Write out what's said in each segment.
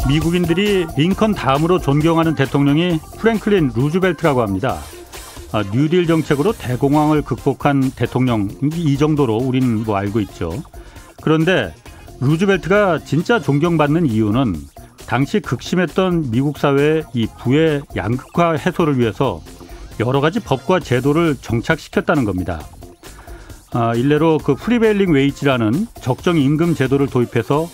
미국인들이 링컨 다음으로 존경하는 대통령이 프랭클린 루즈벨트라고 합니다. 뉴딜 정책으로 대공황을 극복한 대통령, 이 정도로 우리는 뭐 알고 있죠. 그런데 루즈벨트가 진짜 존경받는 이유는 당시 극심했던 미국 사회의 이 부의 양극화 해소를 위해서 여러 가지 법과 제도를 정착시켰다는 겁니다. 일례로 그 프리베일링 웨이지라는 적정 임금 제도를 도입해서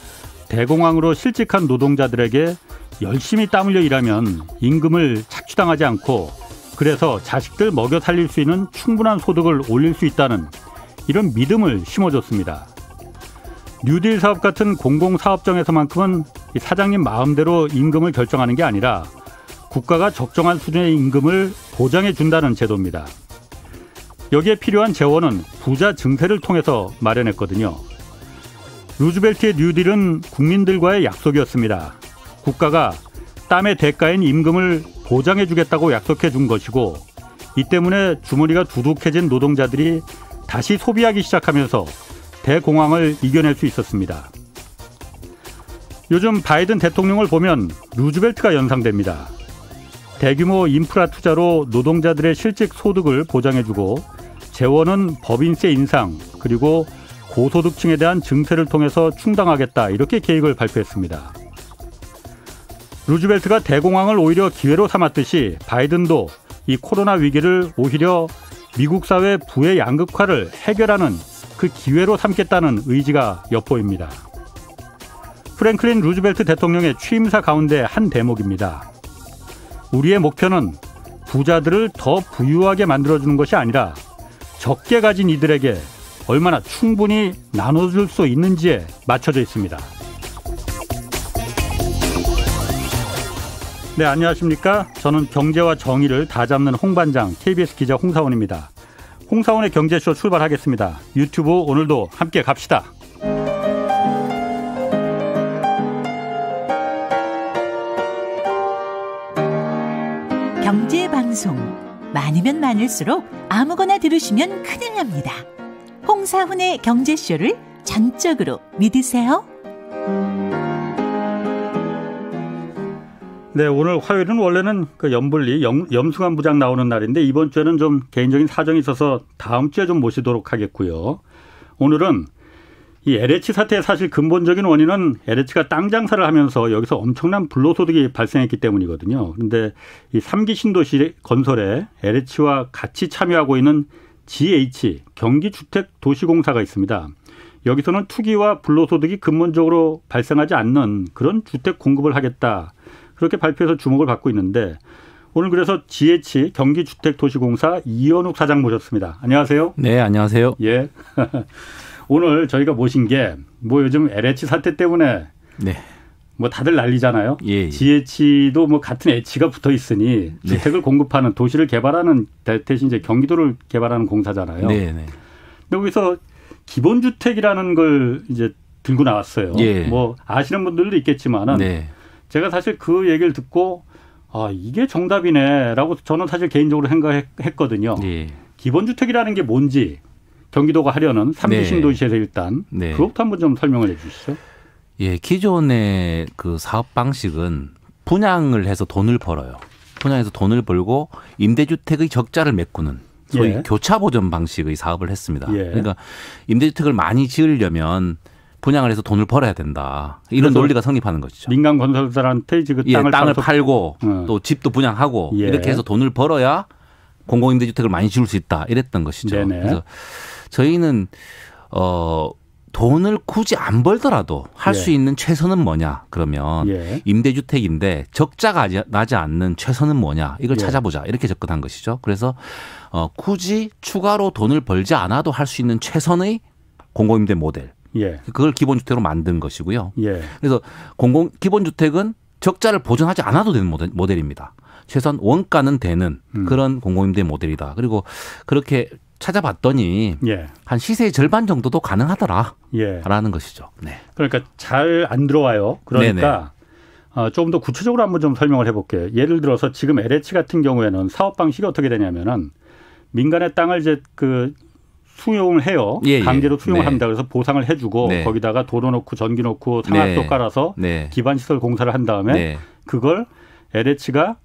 대공황으로 실직한 노동자들에게 열심히 땀 흘려 일하면 임금을 착취당하지 않고 그래서 자식들 먹여 살릴 수 있는 충분한 소득을 올릴 수 있다는 이런 믿음을 심어줬습니다. 뉴딜 사업 같은 공공사업장에서만큼은 사장님 마음대로 임금을 결정하는 게 아니라 국가가 적정한 수준의 임금을 보장해 준다는 제도입니다. 여기에 필요한 재원은 부자 증세를 통해서 마련했거든요. 루즈벨트의 뉴딜은 국민들과의 약속이었습니다. 국가가 땀의 대가인 임금을 보장해 주겠다고 약속해 준 것이고 이 때문에 주머니가 두둑해진 노동자들이 다시 소비하기 시작하면서 대공황을 이겨낼 수 있었습니다. 요즘 바이든 대통령을 보면 루즈벨트가 연상됩니다. 대규모 인프라 투자로 노동자들의 실직 소득을 보장해주고 재원은 법인세 인상 그리고 고소득층에 대한 증세를 통해서 충당하겠다 이렇게 계획을 발표했습니다. 루즈벨트가 대공황을 오히려 기회로 삼았듯이 바이든도 이 코로나 위기를 오히려 미국 사회 부의 양극화를 해결하는 그 기회로 삼겠다는 의지가 엿보입니다. 프랭클린 루즈벨트 대통령의 취임사 가운데 한 대목입니다. 우리의 목표는 부자들을 더 부유하게 만들어주는 것이 아니라 적게 가진 이들에게 얼마나 충분히 나눠줄 수 있는지에 맞춰져 있습니다. 네, 안녕하십니까? 저는 경제와 정의를 다 잡는 홍반장 KBS 기자 홍사원입니다. 홍사원의 경제쇼 출발하겠습니다. 유튜브 오늘도 함께 갑시다. 경제방송 많으면 많을수록 아무거나 들으시면 큰일 납니다. 홍사훈의 경제쇼를 전적으로 믿으세요. 네, 오늘 화요일은 원래는 그 염불리 염승환 부장 나오는 날인데 이번 주에는 좀 개인적인 사정이 있어서 다음 주에 좀 모시도록 하겠고요. 오늘은 이 LH 사태의 사실 근본적인 원인은 LH가 땅 장사를 하면서 여기서 엄청난 불로소득이 발생했기 때문이거든요. 그런데 이 3기 신도시 건설에 LH와 같이 참여하고 있는 GH 경기주택도시공사가 있습니다. 여기서는 투기와 불로소득이 근본적으로 발생하지 않는 그런 주택 공급을 하겠다. 그렇게 발표해서 주목을 받고 있는데 오늘 그래서 GH 경기주택도시공사 이현욱 사장 모셨습니다. 안녕하세요. 네, 안녕하세요. 예. 오늘 저희가 모신 게 뭐 요즘 LH 사태 때문에 네. 뭐 다들 난리잖아요. 예. GH도 뭐 같은 H가 붙어 있으니 주택을 공급하는 도시를 개발하는 대신 이제 경기도를 개발하는 공사잖아요. 네. 근데 거기서 기본주택이라는 걸 이제 들고 나왔어요. 예. 뭐 아시는 분들도 있겠지만은 제가 사실 그 얘기를 듣고 이게 정답이네라고 저는 사실 개인적으로 생각했거든요. 기본주택이라는 게 뭔지 경기도가 하려는 3기 신도시에서 일단 그것부터 한번 좀 설명을 해 주시죠. 예, 기존의 그 사업 방식은 분양을 해서 돈을 벌어요. 분양해서 돈을 벌고 임대주택의 적자를 메꾸는 소위 교차보전 방식의 사업을 했습니다. 그러니까 임대주택을 많이 지으려면 분양을 해서 돈을 벌어야 된다. 이런 논리가 성립하는 것이죠. 민간 건설사한테 그 땅을 팔고 또 집도 분양하고 이렇게 해서 돈을 벌어야 공공임대주택을 많이 지을 수 있다. 이랬던 것이죠. 그래서 저희는 돈을 굳이 안 벌더라도 할 수 있는 최선은 뭐냐 그러면 임대주택인데 적자가 나지 않는 최선은 뭐냐 이걸 찾아보자 이렇게 접근한 것이죠. 그래서 굳이 추가로 돈을 벌지 않아도 할 수 있는 최선의 공공임대 모델 그걸 기본주택으로 만든 것이고요. 그래서 기본주택은 적자를 보전하지 않아도 되는 모델입니다. 최소한 원가는 되는 그런 공공임대 모델이다. 그리고 그렇게 찾아봤더니 한 시세의 절반 정도도 가능하더라라는 것이죠. 네. 그러니까 잘 안 들어와요. 그러니까 조금 더 구체적으로 한번 좀 설명을 해볼게요. 예를 들어서 지금 LH 같은 경우에는 사업 방식이 어떻게 되냐면은 민간의 땅을 이제 그 수용을 해요. 예, 강제로 수용을 네. 합니다. 그래서 보상을 해주고 네. 거기다가 도로 놓고 전기 놓고 상압도 네. 깔아서 네. 기반시설 공사를 한 다음에 네. 그걸 LH가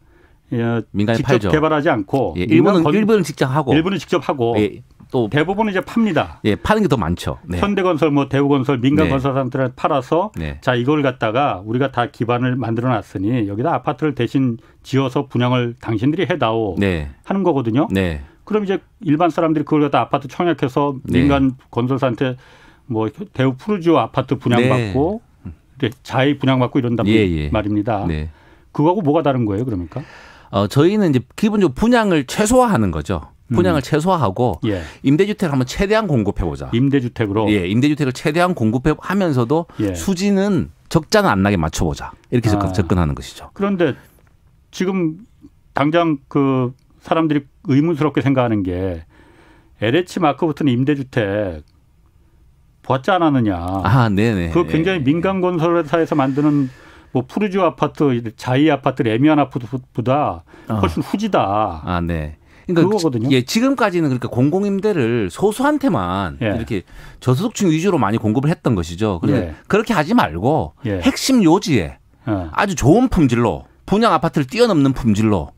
민간에 직접 팔죠. 개발하지 않고 예, 일부는 직접 하고 일부는 직접 하고 예, 또 대부분은 이제 팝니다. 예, 파는 게 더 많죠. 네. 현대건설, 뭐 대우건설, 민간 네. 건설사한테 팔아서 네. 자 이걸 갖다가 우리가 다 기반을 만들어놨으니 여기다 아파트를 대신 지어서 분양을 당신들이 해다오 네. 하는 거거든요. 네. 그럼 이제 일반 사람들이 그걸 갖다 아파트 청약해서 네. 민간 건설사한테 뭐 대우 푸르지오 아파트 분양받고 자의 분양받고 이런단 말입니다. 네. 그거하고 뭐가 다른 거예요, 그러니까? 저희는 이제 기본적으로 분양을 최소화하는 거죠. 분양을 최소화하고 예. 임대주택을 한번 최대한 공급해보자. 임대주택으로. 예, 임대주택을 최대한 공급하면서도 예. 수지는 적자는 안 나게 맞춰보자. 이렇게 접근하는 것이죠. 그런데 지금 당장 그 사람들이 의문스럽게 생각하는 게 LH 마크부터는 임대주택 보았지 않았느냐. 아, 네네. 그 굉장히 민간 건설회사에서 만드는 뭐 푸르지오 아파트, 자이 아파트, 레미안 아파트보다 훨씬 후지다. 아, 네. 그러니까 그거거든요. 예, 지금까지는 그러니까 공공임대를 소수한테만 예. 이렇게 저소득층 위주로 많이 공급을 했던 것이죠. 그런데 예. 그렇게 하지 말고 예. 핵심 요지에 아주 좋은 품질로 분양 아파트를 뛰어넘는 품질로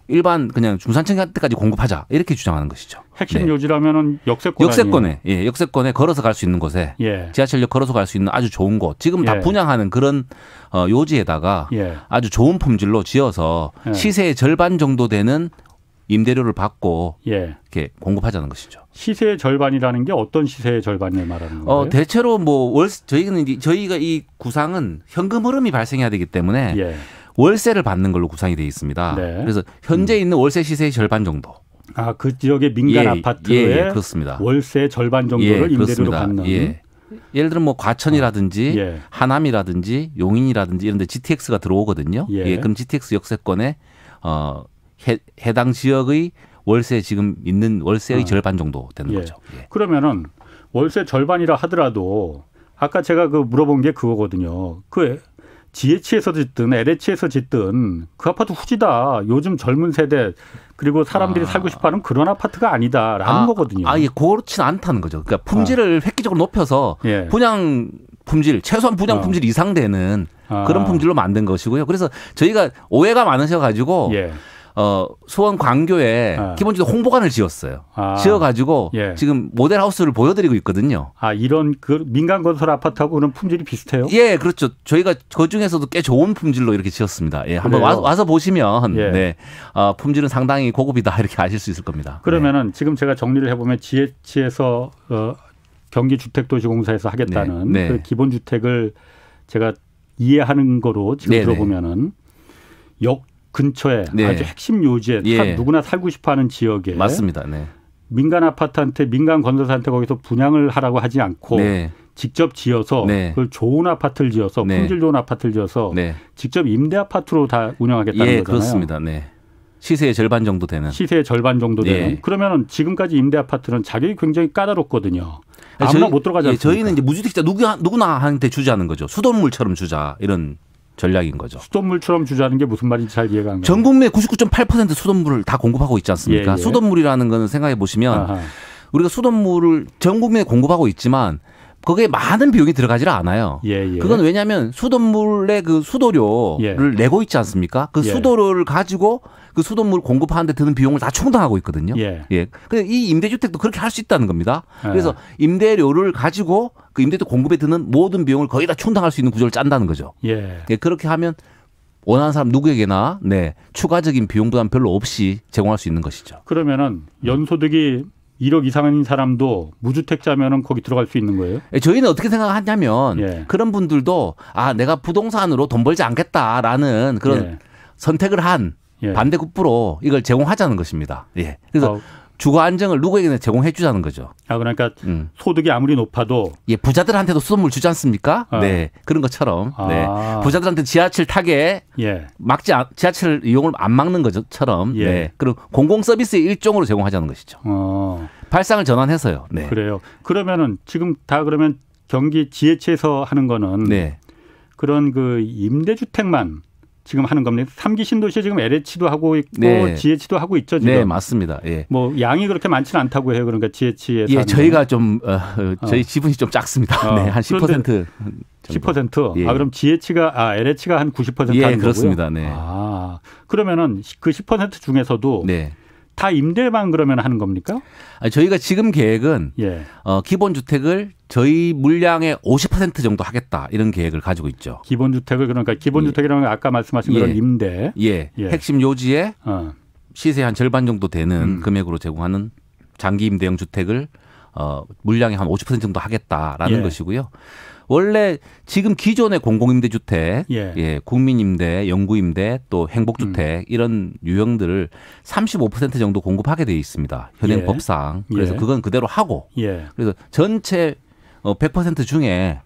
일반 그냥 중산층한테까지 공급하자 이렇게 주장하는 것이죠. 핵심 네. 요지라면은 역세권에 걸어서 갈 수 있는 곳에 예. 지하철역 걸어서 갈 수 있는 아주 좋은 곳 지금 다 예. 분양하는 그런 요지에다가 예. 아주 좋은 품질로 지어서 예. 시세의 절반 정도 되는 임대료를 받고 예. 이렇게 공급하자는 것이죠. 시세의 절반이라는 게 어떤 시세의 절반을 말하는 거예요? 대체로 저희가 이 구상은 현금 흐름이 발생해야 되기 때문에 예. 월세를 받는 걸로 구상이 되어 있습니다. 네. 그래서 현재 있는 월세 시세의 절반 정도. 아, 그 지역의 민간 아파트의 그렇습니다. 월세 절반 정도를 임대료로 받는. 예를 들면 뭐 과천이라든지 예. 하남이라든지 용인이라든지 이런 데 GTX가 들어오거든요. 예. 그럼 GTX 역세권에 해당 지역의 월세 지금 있는 월세의 절반 정도 되는 거죠. 예. 그러면은 월세 절반이라 하더라도 아까 제가 그 물어본 게 그거거든요. 그 GH에서 짓든 LH에서 짓든 그 아파트 후지다. 요즘 젊은 세대 그리고 사람들이 살고 싶어하는 그런 아파트가 아니다라는 거거든요. 예, 그렇지는 않다는 거죠. 그러니까 품질을 획기적으로 높여서 예. 분양 품질, 최소한 분양 품질 이상 되는 그런 품질로 만든 것이고요. 그래서 저희가 오해가 많으셔가지고 예. 수원 광교에 기본적으로 홍보관을 지었어요. 지어가지고 예. 지금 모델하우스를 보여드리고 있거든요. 아, 이런 그 민간 건설 아파트하고 그런 품질이 비슷해요? 예, 그렇죠. 저희가 그 중에서도 꽤 좋은 품질로 이렇게 지었습니다. 예, 한번 와서 보시면 예. 네, 품질은 상당히 고급이다 이렇게 아실 수 있을 겁니다. 그러면은 네. 지금 제가 정리를 해보면 GH에서 경기주택도시공사에서 하겠다는 네. 네. 그 기본주택을 제가 이해하는 거로 지금 네. 들어보면은 역 근처에 네. 아주 핵심 요지에 예. 누구나 살고 싶어하는 지역에 맞습니다. 네. 민간 아파트한테 민간 건설사한테 거기서 분양을 하라고 하지 않고 네. 직접 지어서 네. 그걸 좋은 아파트를 지어서 네. 품질 좋은 아파트를 지어서 네. 직접 임대 아파트로 다 운영하겠다는 예, 거잖아요. 그렇습니다. 네. 시세의 절반 정도 되는. 시세의 절반 정도 되는. 네. 그러면은 지금까지 임대 아파트는 자격이 굉장히 까다롭거든요. 아무나 못 들어가지 않습니까? 저희는 이제 무주택자 누구나한테 주자는 거죠. 수돗물처럼 주자 이런 전략인 거죠. 수돗물처럼 주자는 게 무슨 말인지 잘 이해가 안 가요. 전 국민의 99.8% 수돗물을 다 공급하고 있지 않습니까? 예, 예. 수돗물이라는 거는 생각해 보시면 아하. 우리가 수돗물을 전 국민에 공급하고 있지만 거기에 많은 비용이 들어가지를 않아요. 예, 예. 그건 왜냐하면 수돗물의 그 수도료를 예. 내고 있지 않습니까? 그 예. 수도료를 가지고 그 수돗물 공급하는데 드는 비용을 다 충당하고 있거든요. 예. 예. 근데 이 임대주택도 그렇게 할 수 있다는 겁니다. 예. 그래서 임대료를 가지고 그 임대주택 공급에 드는 모든 비용을 거의 다 충당할 수 있는 구조를 짠다는 거죠. 예. 예. 그렇게 하면 원하는 사람 누구에게나 네, 추가적인 비용 부담 별로 없이 제공할 수 있는 것이죠. 그러면은 연소득이 1억 이상인 사람도 무주택자면은 거기 들어갈 수 있는 거예요? 예, 저희는 어떻게 생각하냐면 예. 그런 분들도 내가 부동산으로 돈 벌지 않겠다라는 그런 예. 선택을 한 예. 반대급부로 이걸 제공하자는 것입니다. 예. 그래서 주거 안정을 누구에게나 제공해 주자는 거죠. 그러니까 소득이 아무리 높아도 예, 부자들한테도 수돗물 주지 않습니까? 네. 그런 것처럼. 네. 부자들한테 지하철 타게 예. 지하철 이용을 안 막는 것처럼 예. 네. 그리고 공공 서비스의 일종으로 제공하자는 것이죠. 발상을 전환해서요. 네. 그래요. 그러면은 지금 다 그러면 경기 GH에서 하는 거는 네. 그런 그 임대주택만 지금 하는 겁니다. 3기 신도시에 지금 LH도 하고 있고 네. GH도 하고 있죠. 지금. 네, 맞습니다. 예. 뭐 양이 그렇게 많지는 않다고 해요. 그러니까 GH에 예, 저희가 좀 저희 지분이 좀 작습니다. 네, 한 10% 정도. 10%. 예. 그럼 LH가 한 90% 예, 하는 그렇습니다. 거고요. 네. 그러면은 그 10% 중에서도 네. 다 임대만 그러면 하는 겁니까? 아니, 저희가 지금 계획은 예. 기본 주택을 저희 물량의 50% 정도 하겠다 이런 계획을 가지고 있죠. 기본 주택을 그러니까 기본 주택이라는 건 아까 말씀하신 그런 임대. 예. 핵심 요지에 시세 한 절반 정도 되는 금액으로 제공하는 장기 임대형 주택을 물량의 한 50% 정도 하겠다라는 것이고요. 원래 지금 기존의 공공임대주택, 국민임대, 영구임대, 또 행복주택 이런 유형들을 35% 정도 공급하게 되어 있습니다. 현행 법상. 그래서 그건 그대로 하고 그래서 전체 100% 중에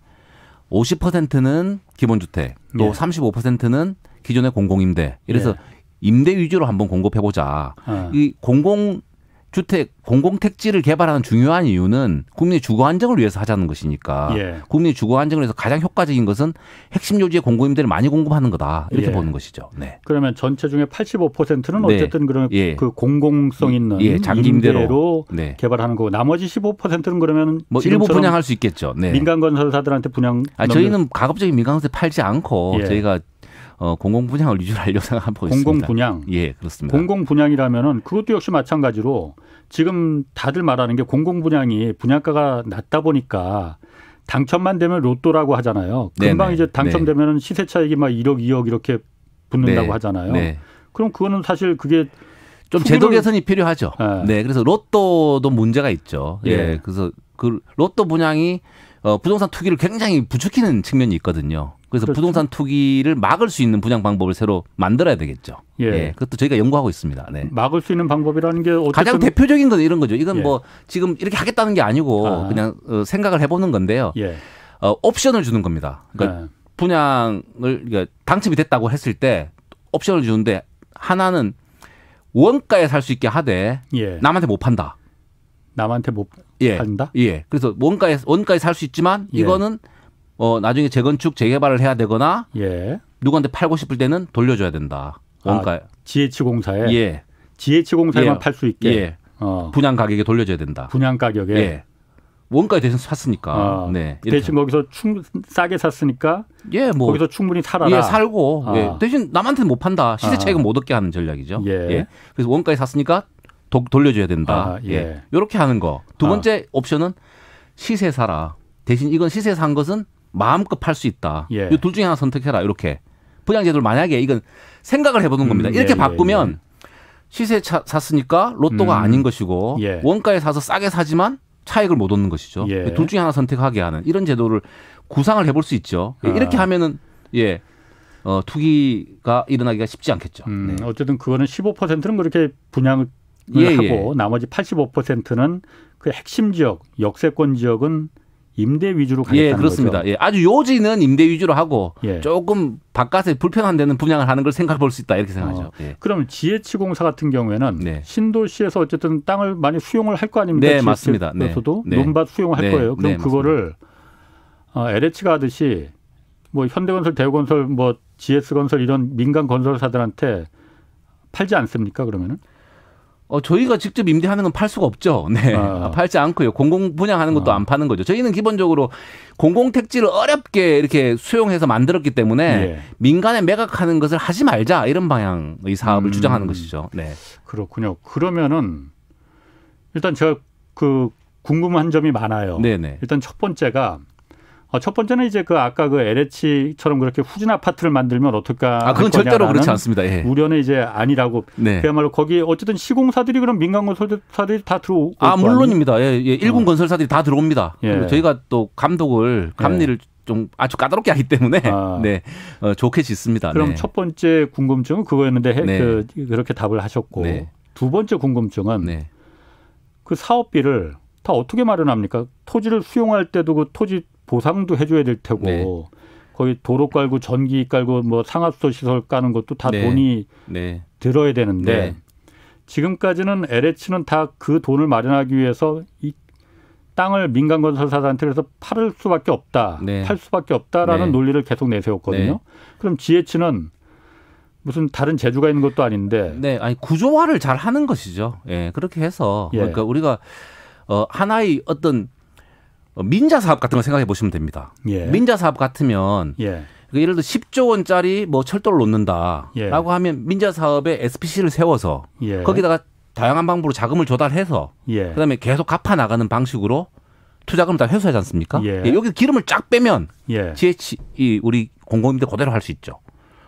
50%는 기본주택, 또 35%는 기존의 공공임대. 이래서 임대 위주로 한번 공급해보자. 이 공공택지를 개발하는 중요한 이유는 국민의 주거 안정을 위해서 하자는 것이니까 국민의 주거 안정을 위해서 가장 효과적인 것은 핵심 요지의 공공임대를 많이 공급하는 거다. 이렇게 보는 것이죠. 네. 그러면 전체 중에 85%는 어쨌든 그런 그 공공성 있는 장기 임대로 개발하는 거고 나머지 15%는 그러면 뭐 일부 분양할 수 있겠죠. 네. 민간 건설사들한테 분양. 저희는 가급적이 민간 건설 팔지 않고 저희가 공공 분양을 위주로 하려고 생각하고 있습니다. 공공 분양. 예, 그렇습니다. 공공 분양이라면은 그것도 역시 마찬가지로 지금 다들 말하는 게 공공 분양이 분양가가 낮다 보니까 당첨만 되면 로또라고 하잖아요. 금방 이제 당첨되면은 시세 차익이 막 1억, 2억 이렇게 붙는다고 하잖아요. 그럼 그거는 사실 그게 좀 제도 개선이 필요하죠. 네, 그래서 로또도 문제가 있죠. 예, 그래서 그 로또 분양이 부동산 투기를 굉장히 부추기는 측면이 있거든요. 그래서 부동산 투기를 막을 수 있는 분양 방법을 새로 만들어야 되겠죠. 그것도 저희가 연구하고 있습니다. 네. 막을 수 있는 방법이라는 게 어쨌든 가장 대표적인 건 이런 거죠. 이건 뭐 지금 이렇게 하겠다는 게 아니고 그냥 생각을 해보는 건데요. 옵션을 주는 겁니다. 그러니까 분양을 그러니까 당첨이 됐다고 했을 때 옵션을 주는데 하나는 원가에 살 수 있게 하되 남한테 못 판다. 남한테 못 판다? 예. 그래서 원가에 살 수 있지만 이거는 나중에 재건축, 재개발을 해야 되거나 누구한테 팔고 싶을 때는 돌려줘야 된다. 원가. GH공사에? GH공사에만 팔 수 있게? 분양 가격에 돌려줘야 된다. 분양 가격에? 원가에 대신 샀으니까. 네. 대신 거기서 싸게 샀으니까 거기서 충분히 살아라. 살고. 대신 남한테는 못 판다. 시세 차익은 못 얻게 하는 전략이죠. 그래서 원가에 샀으니까 돌려줘야 된다. 이렇게 하는 거. 두 번째 옵션은 시세 사라. 대신 이건 시세 산 것은 마음껏 팔 수 있다. 이 둘 중에 하나 선택해라. 이렇게. 분양제도를 만약에 이건 생각을 해보는 겁니다. 이렇게 바꾸면 시세 샀으니까 로또가 아닌 것이고 원가에 사서 싸게 사지만 차익을 못 얻는 것이죠. 둘 중에 하나 선택하게 하는 이런 제도를 구상을 해볼 수 있죠. 이렇게 하면은 투기가 일어나기가 쉽지 않겠죠. 어쨌든 그거는 15%는 그렇게 분양을 하고 나머지 85%는 그 핵심 지역, 역세권 지역은 임대 위주로 가겠다는 그렇습니다. 거죠. 아주 요지는 임대 위주로 하고 조금 바깥에 불편한 데는 분양을 하는 걸 생각해 볼 수 있다 이렇게 생각하죠. 그럼 GH공사 같은 경우에는 신도시에서 어쨌든 땅을 많이 수용을 할 거 아닙니까? 네, 맞습니다. 그래서도 논밭 수용을 할 거예요. 그럼 그거를 LH가 하듯이 뭐 현대건설, 대우건설, 뭐 GS건설 이런 민간 건설사들한테 팔지 않습니까? 그러면은? 저희가 직접 임대하는 건 팔 수가 없죠. 네. 팔지 않고요. 공공 분양하는 것도 안 파는 거죠. 저희는 기본적으로 공공택지를 어렵게 이렇게 수용해서 만들었기 때문에 민간에 매각하는 것을 하지 말자 이런 방향의 사업을 주장하는 것이죠. 네. 그렇군요. 그러면은 일단 제가 그 궁금한 점이 많아요. 네네. 일단 첫 번째가 첫 번째는 이제 그 아까 그 LH처럼 그렇게 후진 아파트를 만들면 어떨까? 그건 절대로 그렇지 않습니다. 우려는 이제 아니라고. 그야말로 거기 어쨌든 시공사들이 그럼 민간 건설사들이 다 들어오고. 물론입니다. 일군 건설사들이 다 들어옵니다. 저희가 또 감리를 좀 아주 까다롭게 하기 때문에 좋게 짓습니다. 그럼 첫 번째 궁금증은 그거였는데 그렇게 답을 하셨고 두 번째 궁금증은 그 사업비를 다 어떻게 마련합니까? 토지를 수용할 때도 그 토지 보상도 해줘야 될 테고 거기 도로 깔고 전기 깔고 뭐 상하수도 시설 까는 것도 다 돈이 들어야 되는데 지금까지는 LH는 다 그 돈을 마련하기 위해서 이 땅을 민간 건설사들한테 그래서 팔 수밖에 없다. 팔 수밖에 없다라는 논리를 계속 내세웠거든요. 그럼 GH는 무슨 다른 재주가 있는 것도 아닌데. 네, 아니 구조화를 잘 하는 것이죠. 예, 그렇게 해서 예. 그러니까 우리가 하나의 어떤 민자 사업 같은 거 생각해 보시면 됩니다. 예. 민자 사업 같으면 예. 예를 들어 10조 원짜리 뭐 철도를 놓는다라고 예. 하면 민자 사업에 SPC를 세워서 예. 거기다가 다양한 방법으로 자금을 조달해서 예. 그다음에 계속 갚아 나가는 방식으로 투자금을 다 회수하지 않습니까? 예. 예, 여기 기름을 쫙 빼면 예. 우리 공공임대 그대로 할 수 있죠.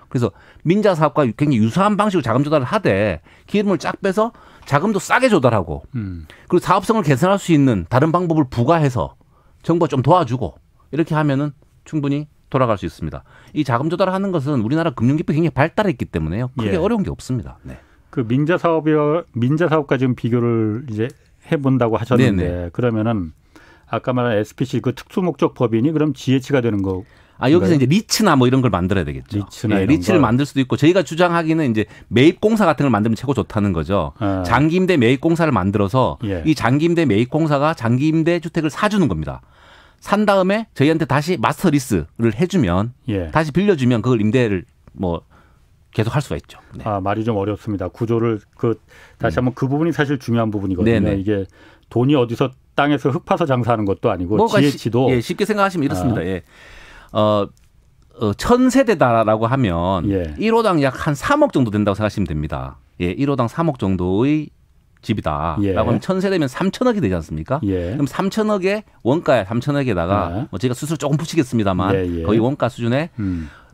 그래서 민자 사업과 굉장히 유사한 방식으로 자금 조달을 하되 기름을 쫙 빼서 자금도 싸게 조달하고 그리고 사업성을 개선할 수 있는 다른 방법을 부과해서 정부가 좀 도와주고 이렇게 하면은 충분히 돌아갈 수 있습니다. 이 자금 조달하는 것은 우리나라 금융기법이 굉장히 발달했기 때문에요. 크게 예. 어려운 게 없습니다. 네. 그 민자 사업과 지금 비교를 이제 해본다고 하셨는데 네네. 그러면은 아까 말한 SPC 그 특수목적 법인이 그럼 GH가 되는 거. 여기서 이제 리츠나 뭐 이런 걸 만들어야 되겠죠. 리츠나 이런 리츠를 걸. 만들 수도 있고 저희가 주장하기는 이제 매입공사 같은 걸 만들면 최고 좋다는 거죠. 장기임대 매입공사를 만들어서 예. 이 장기임대 매입공사가 장기임대 주택을 사주는 겁니다. 산 다음에 저희한테 다시 마스터 리스를 해주면 예. 다시 빌려주면 그걸 임대를 뭐 계속 할 수가 있죠. 네. 말이 좀 어렵습니다. 구조를 다시 한번 그 부분이 사실 중요한 부분이거든요. 네네. 이게 돈이 어디서 땅에서 흙 파서 장사하는 것도 아니고 GH도 쉽게 생각하시면 이렇습니다. 예. 1000세대다라고 하면 예. 1호당 약 한 3억 정도 된다고 생각하시면 됩니다. 예, 1호당 3억 정도의 집이다. 예. 라고 하면 1000세대면 3천억이 되지 않습니까? 예. 그럼 3천억의 원가에 3천억에다가 예. 저희가 수수료 조금 붙이겠습니다만 예. 거의 원가 수준의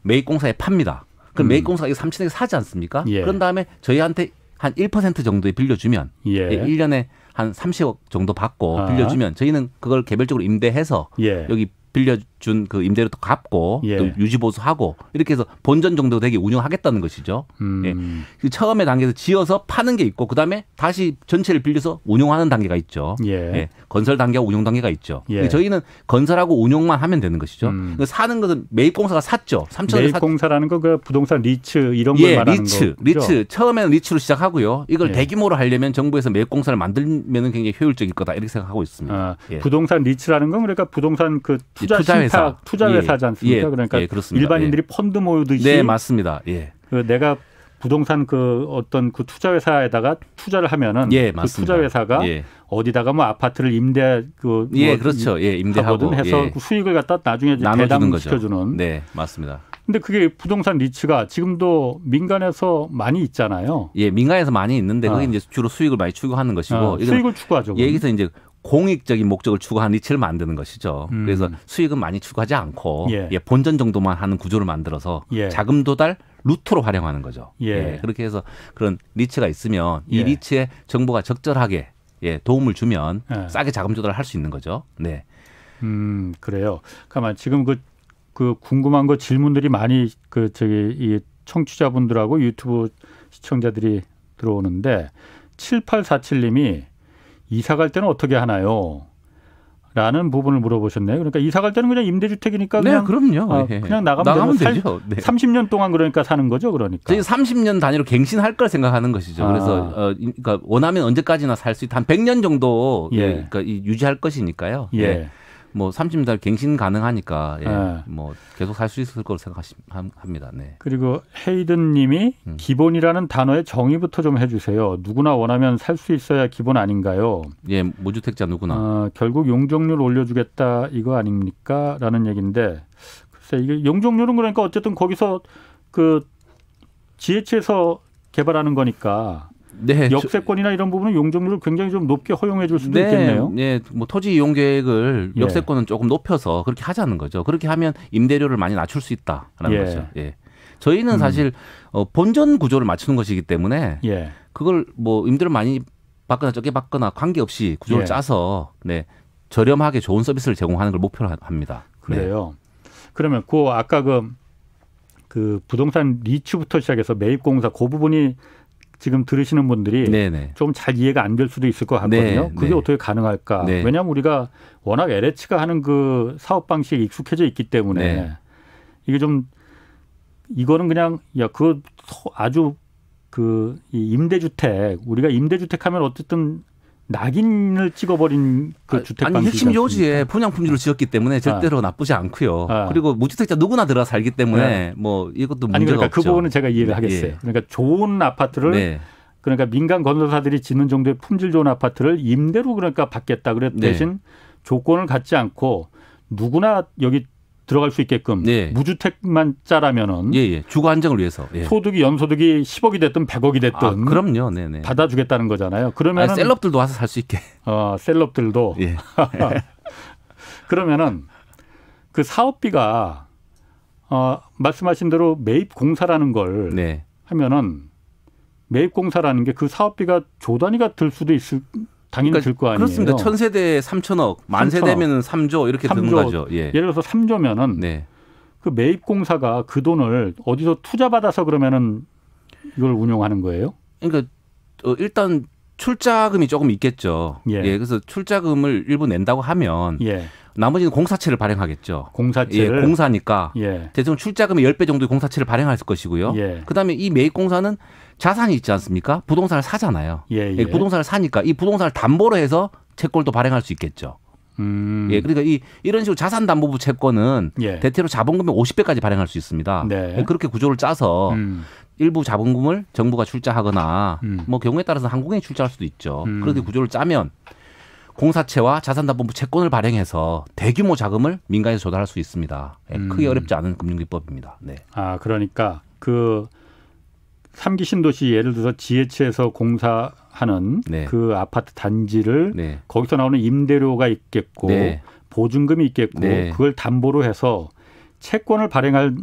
매입공사에 팝니다. 그럼 매입공사가 이거 3천억에 사지 않습니까? 예. 그런 다음에 저희한테 한 1% 정도에 빌려주면 예. 1년에 한 30억 정도 받고 빌려주면 저희는 그걸 개별적으로 임대해서 예. 여기 빌려준 그 임대료 또 갚고 예. 또 유지보수하고 이렇게 해서 본전 정도 되게 운영하겠다는 것이죠. 예. 그 처음에 단계에서 지어서 파는 게 있고 그다음에 다시 전체를 빌려서 운용하는 단계가 있죠. 예. 예. 건설 단계와 운용 단계가 있죠. 예. 저희는 건설하고 운용만 하면 되는 것이죠. 사는 것은 매입공사가 샀죠. 3천억에 매입공사라는 거 그 부동산 리츠 이런 걸 말하는 거죠. 리츠. 처음에는 리츠로 시작하고요. 이걸 예. 대규모로 하려면 정부에서 매입공사를 만들면 굉장히 효율적일 거다 이렇게 생각하고 있습니다. 예. 부동산 리츠라는 건 그러니까 부동산 그 투자회사. 투자회사지 않습니까? 예. 그러니까 예, 그렇습니다. 일반인들이 펀드 모으듯이 네, 맞습니다. 예. 내가 부동산 어떤 그 투자회사에다가 투자를 하면은 예, 그 맞습니다. 투자회사가 예. 어디다가 뭐 아파트를 예, 그렇죠. 예, 임대하고 해서 예. 그 수익을 갖다 나중에 나눠주는 거죠. 배당시켜주는. 네, 맞습니다. 근데 그게 부동산 리츠가 지금도 민간에서 많이 있잖아요. 예, 민간에서 많이 있는데 그게 이제 주로 수익을 많이 추구하는 것이고 수익을 추구하죠. 여기서 이제 공익적인 목적을 추구하는 리츠를 만드는 것이죠. 그래서 수익은 많이 추구하지 않고 예. 본전 정도만 하는 구조를 만들어서 예. 자금 도달 루트로 활용하는 거죠. 예. 그렇게 해서 그런 리츠가 있으면 이 예. 리츠에 정부가 적절하게 도움을 주면 예. 싸게 자금 조달을 할 수 있는 거죠. 네. 그래요. 가만 지금 그 궁금한 거 질문들이 많이 이 청취자분들하고 유튜브 시청자들이 들어오는데 7847님이 이사 갈 때는 어떻게 하나요? 라는 부분을 물어보셨네요. 그러니까 이사 갈 때는 그냥 임대주택이니까 그냥 네, 그럼요. 그냥 나가면 되죠. 네. 30년 동안 그러니까 사는 거죠, 그러니까. 저희 30년 단위로 갱신할 걸 생각하는 것이죠. 그래서 그러니까 원하면 언제까지나 살 수 있다. 한 100년 정도 예. 그러니까 유지할 것이니까요. 예. 예. 뭐 30년 단위 갱신 가능하니까 뭐 계속 살 수 있을 거로 생각합니다. 네. 그리고 헤이든님이 기본이라는 단어의 정의부터 좀 해주세요. 누구나 원하면 살 수 있어야 기본 아닌가요? 예, 무주택자 누구나. 결국 용적률 올려주겠다 이거 아닙니까? 라는 얘기인데 글쎄 이게 용적률은 그러니까 어쨌든 거기서 그 GH에서 개발하는 거니까 네, 역세권이나 이런 부분은 용적률을 굉장히 좀 높게 허용해 줄 수도 있겠네요. 네, 뭐 토지 이용 계획을 역세권은 조금 높여서 그렇게 하자는 거죠. 그렇게 하면 임대료를 많이 낮출 수 있다라는 거죠. 예. 저희는 사실 본전 구조를 맞추는 것이기 때문에 그걸 뭐 임대료 많이 받거나 적게 받거나 관계없이 구조를 짜서 저렴하게 좋은 서비스를 제공하는 걸 목표로 합니다. 그래요. 그러면 아까 그 부동산 리츠부터 시작해서 매입공사 그 부분이 지금 들으시는 분들이 좀 잘 이해가 안 될 수도 있을 것 같거든요. 그게 어떻게 가능할까? 왜냐하면 우리가 워낙 LH가 하는 그 사업 방식에 익숙해져 있기 때문에 이게 좀 이거는 그냥 아주 이 임대주택 우리가 임대주택 하면 어쨌든 낙인을 찍어버린 그 주택 방식. 핵심 요지에 분양품질을 지었기 때문에 절대로 나쁘지 않고요. 그리고 무주택자 누구나 들어가 살기 때문에 뭐 이것도 문제가 그러니까 없죠. 그 부분은 제가 이해를 하겠어요. 그러니까 좋은 아파트를 그러니까 민간 건설사들이 짓는 정도의 품질 좋은 아파트를 임대로 그러니까 받겠다. 그랬 대신 조건을 갖지 않고 누구나 여기 들어갈 수 있게끔 무주택만 짜라면은 주거 안정을 위해서 소득이 연소득이 10억이 됐든 100억이 됐든 그럼요. 받아주겠다는 거잖아요. 그러면은 셀럽들도 와서 살 수 있게. 셀럽들도. 그러면은 그 사업비가 말씀하신 대로 매입 공사라는 걸 하면은 매입 공사라는 게 그 사업비가 조 단위가 들 수도 당연히 들 거 아니에요. 그렇습니다. 1000세대에 3천억, 만세대면 3조 이렇게 드는 거죠. 예를 들어서 3조면은 그 매입 공사가 그 돈을 어디서 투자받아서 그러면은 이걸 운용하는 거예요? 그러니까 일단 출자금이 조금 있겠죠. 그래서 출자금을 일부 낸다고 하면 나머지는 공사채를 발행하겠죠. 공사채를. 공사니까 대충 출자금의 10배 정도의 공사채를 발행할 것이고요. 그다음에 이 매입 공사는 자산이 있지 않습니까? 부동산을 사잖아요. 부동산을 사니까 이 부동산을 담보로 해서 채권도 발행할 수 있겠죠. 그러니까 이런 식으로 자산담보부 채권은 대체로 자본금의 50배까지 발행할 수 있습니다. 그렇게 구조를 짜서 일부 자본금을 정부가 출자하거나 뭐 경우에 따라서 한국은행이 출자할 수도 있죠. 그렇게 구조를 짜면 공사채와 자산담보부 채권을 발행해서 대규모 자금을 민간에서 조달할 수 있습니다. 크게 어렵지 않은 금융기법입니다. 그러니까 그 3기 신도시 예를 들어서 지혜치에서 공사하는 그 아파트 단지를 거기서 나오는 임대료가 있겠고 보증금이 있겠고 그걸 담보로 해서 채권을 발행할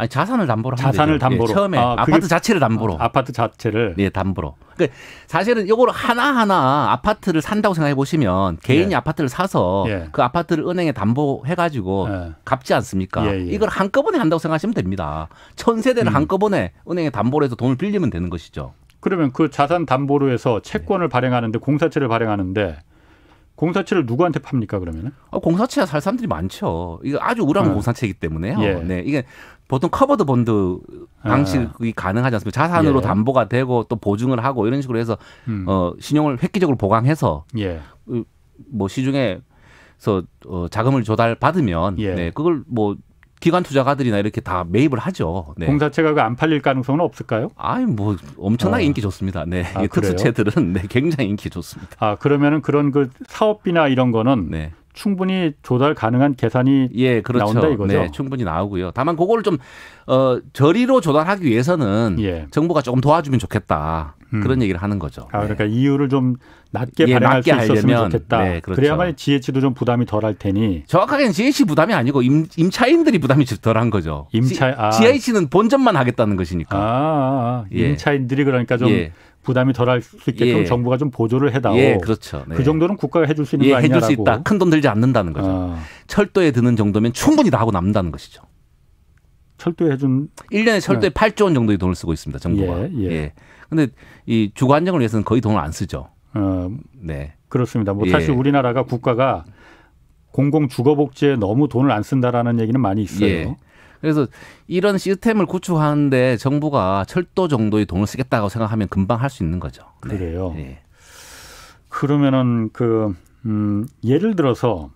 자산을 담보로 하면 자산을 되죠. 담보로. 처음에 아파트 자체를 담보로. 아파트 자체를. 담보로. 그러니까 사실은 이걸 하나하나 아파트를 산다고 생각해 보시면 개인이 아파트를 사서 그 아파트를 은행에 담보해 가지고 갚지 않습니까? 이걸 한꺼번에 한다고 생각하시면 됩니다. 1000세대를 한꺼번에 은행에 담보로 해서 돈을 빌리면 되는 것이죠. 그러면 그 자산 담보로 해서 채권을 발행하는데 공사채를 발행하는데 공사채를 누구한테 팝니까 그러면은? 공사채야 살 사람들이 많죠. 이거 아주 우량한 공사채이기 때문에요. 이게 보통 커버드 본드 방식이 가능하지 않습니까? 자산으로 담보가 되고 또 보증을 하고 이런 식으로 해서 신용을 획기적으로 보강해서 뭐 시중에서 자금을 조달 받으면 그걸 뭐 기관 투자가들이나 이렇게 다 매입을 하죠. 공사채가 안 팔릴 가능성은 없을까요? 뭐 엄청나게 인기 좋습니다. 특수채들은 굉장히 인기 좋습니다. 그러면은 그런 그 사업비나 이런 거는 충분히 조달 가능한 계산이 나온다 이거죠. 충분히 나오고요. 다만 그거를 좀 저리로 조달하기 위해서는 정부가 조금 도와주면 좋겠다. 그런 얘기를 하는 거죠. 그러니까 이유를 좀 낮게 발행할 수 있었으면 좋겠다. 그래야만 GH도 좀 부담이 덜할 테니. 정확하게는 GH 부담이 아니고 임차인들이 부담이 덜한 거죠. GH는 본전만 하겠다는 것이니까. 임차인들이 그러니까 좀 부담이 덜할 수 있게끔 정부가 좀 보조를 해다오. 그렇죠. 그 정도는 국가가 해줄 수 있는 거 아니냐라고. 해줄 수 있다. 큰 돈 들지 않는다는 거죠. 철도에 드는 정도면 충분히 다 하고 남는다는 것이죠. 철도에 해준 1년에 철도에 8조 원 정도의 돈을 쓰고 있습니다. 정부가. 그런데 이 주거 안정을 위해서는 거의 돈을 안 쓰죠. 그렇습니다. 뭐 사실 우리나라가 국가가 공공 주거 복지에 너무 돈을 안 쓴다라는 얘기는 많이 있어요. 그래서 이런 시스템을 구축하는데 정부가 철도 정도의 돈을 쓰겠다고 생각하면 금방 할 수 있는 거죠. 그래요. 그러면은 예를 들어서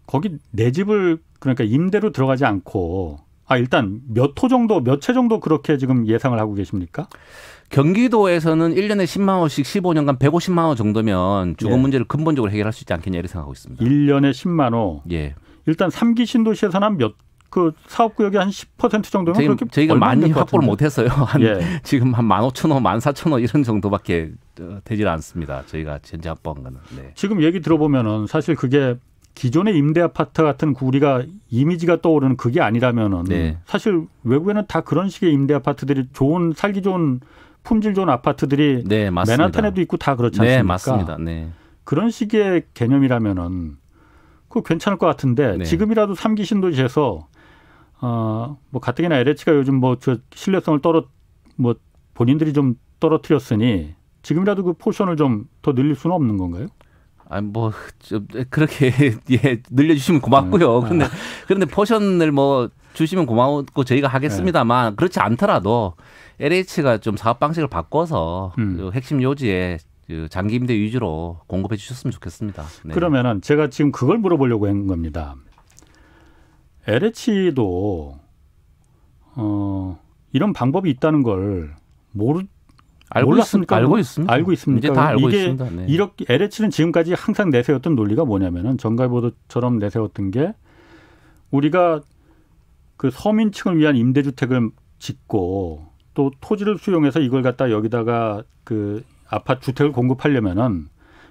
거기 내 집을 그러니까 임대로 들어가지 않고 일단 몇 채 정도 그렇게 지금 예상을 하고 계십니까? 경기도에서는 1년에 10만 원씩 15년간 150만 원 정도면 주거 문제를 근본적으로 해결할 수 있지 않겠냐 이렇게 생각하고 있습니다. 1년에 10만 원. 일단 3기 신도시에서는 그 사업구역의 한 10% 정도면 그렇게 저희가 많이 확보를 못해서요. 지금 한 15,000원, 14,000원 이런 정도밖에 되질 않습니다. 저희가 현재 확보한 거는. 지금 얘기 들어보면은 사실 그게 기존의 임대 아파트 같은 우리가 이미지가 떠오르는 그게 아니라면은 사실 외국에는 다 그런 식의 임대 아파트들이 살기 좋은 품질 좋은 아파트들이 맨하탄에도 있고 다 그렇지 않습니까? 맞습니다. 그런 식의 개념이라면은 그거 괜찮을 것 같은데 지금이라도 3기 신도시에서 뭐 가뜩이나 LH가 요즘 뭐 저 신뢰성을 본인들이 좀 떨어뜨렸으니 지금이라도 그 포션을 좀 더 늘릴 수는 없는 건가요? 그렇게 늘려주시면 고맙고요. 그런데 포션을 뭐 주시면 고마웠고 저희가 하겠습니다만 그렇지 않더라도 LH가 좀 사업 방식을 바꿔서 그 핵심 요지에 그 장기 임대 위주로 공급해 주셨으면 좋겠습니다. 네. 그러면은 제가 지금 그걸 물어보려고 한 겁니다. LH도 이런 방법이 있다는 걸 몰랐습니까? 알고 있습니다. 알고 있습니까? 이제 다 알고 이게 있습니다. 네. 이렇게 LH는 지금까지 항상 내세웠던 논리가 뭐냐면은 정가보도처럼 내세웠던 게 우리가 그 서민층을 위한 임대주택을 짓고 또 토지를 수용해서 이걸 갖다 여기다가 그 아파트 주택을 공급하려면은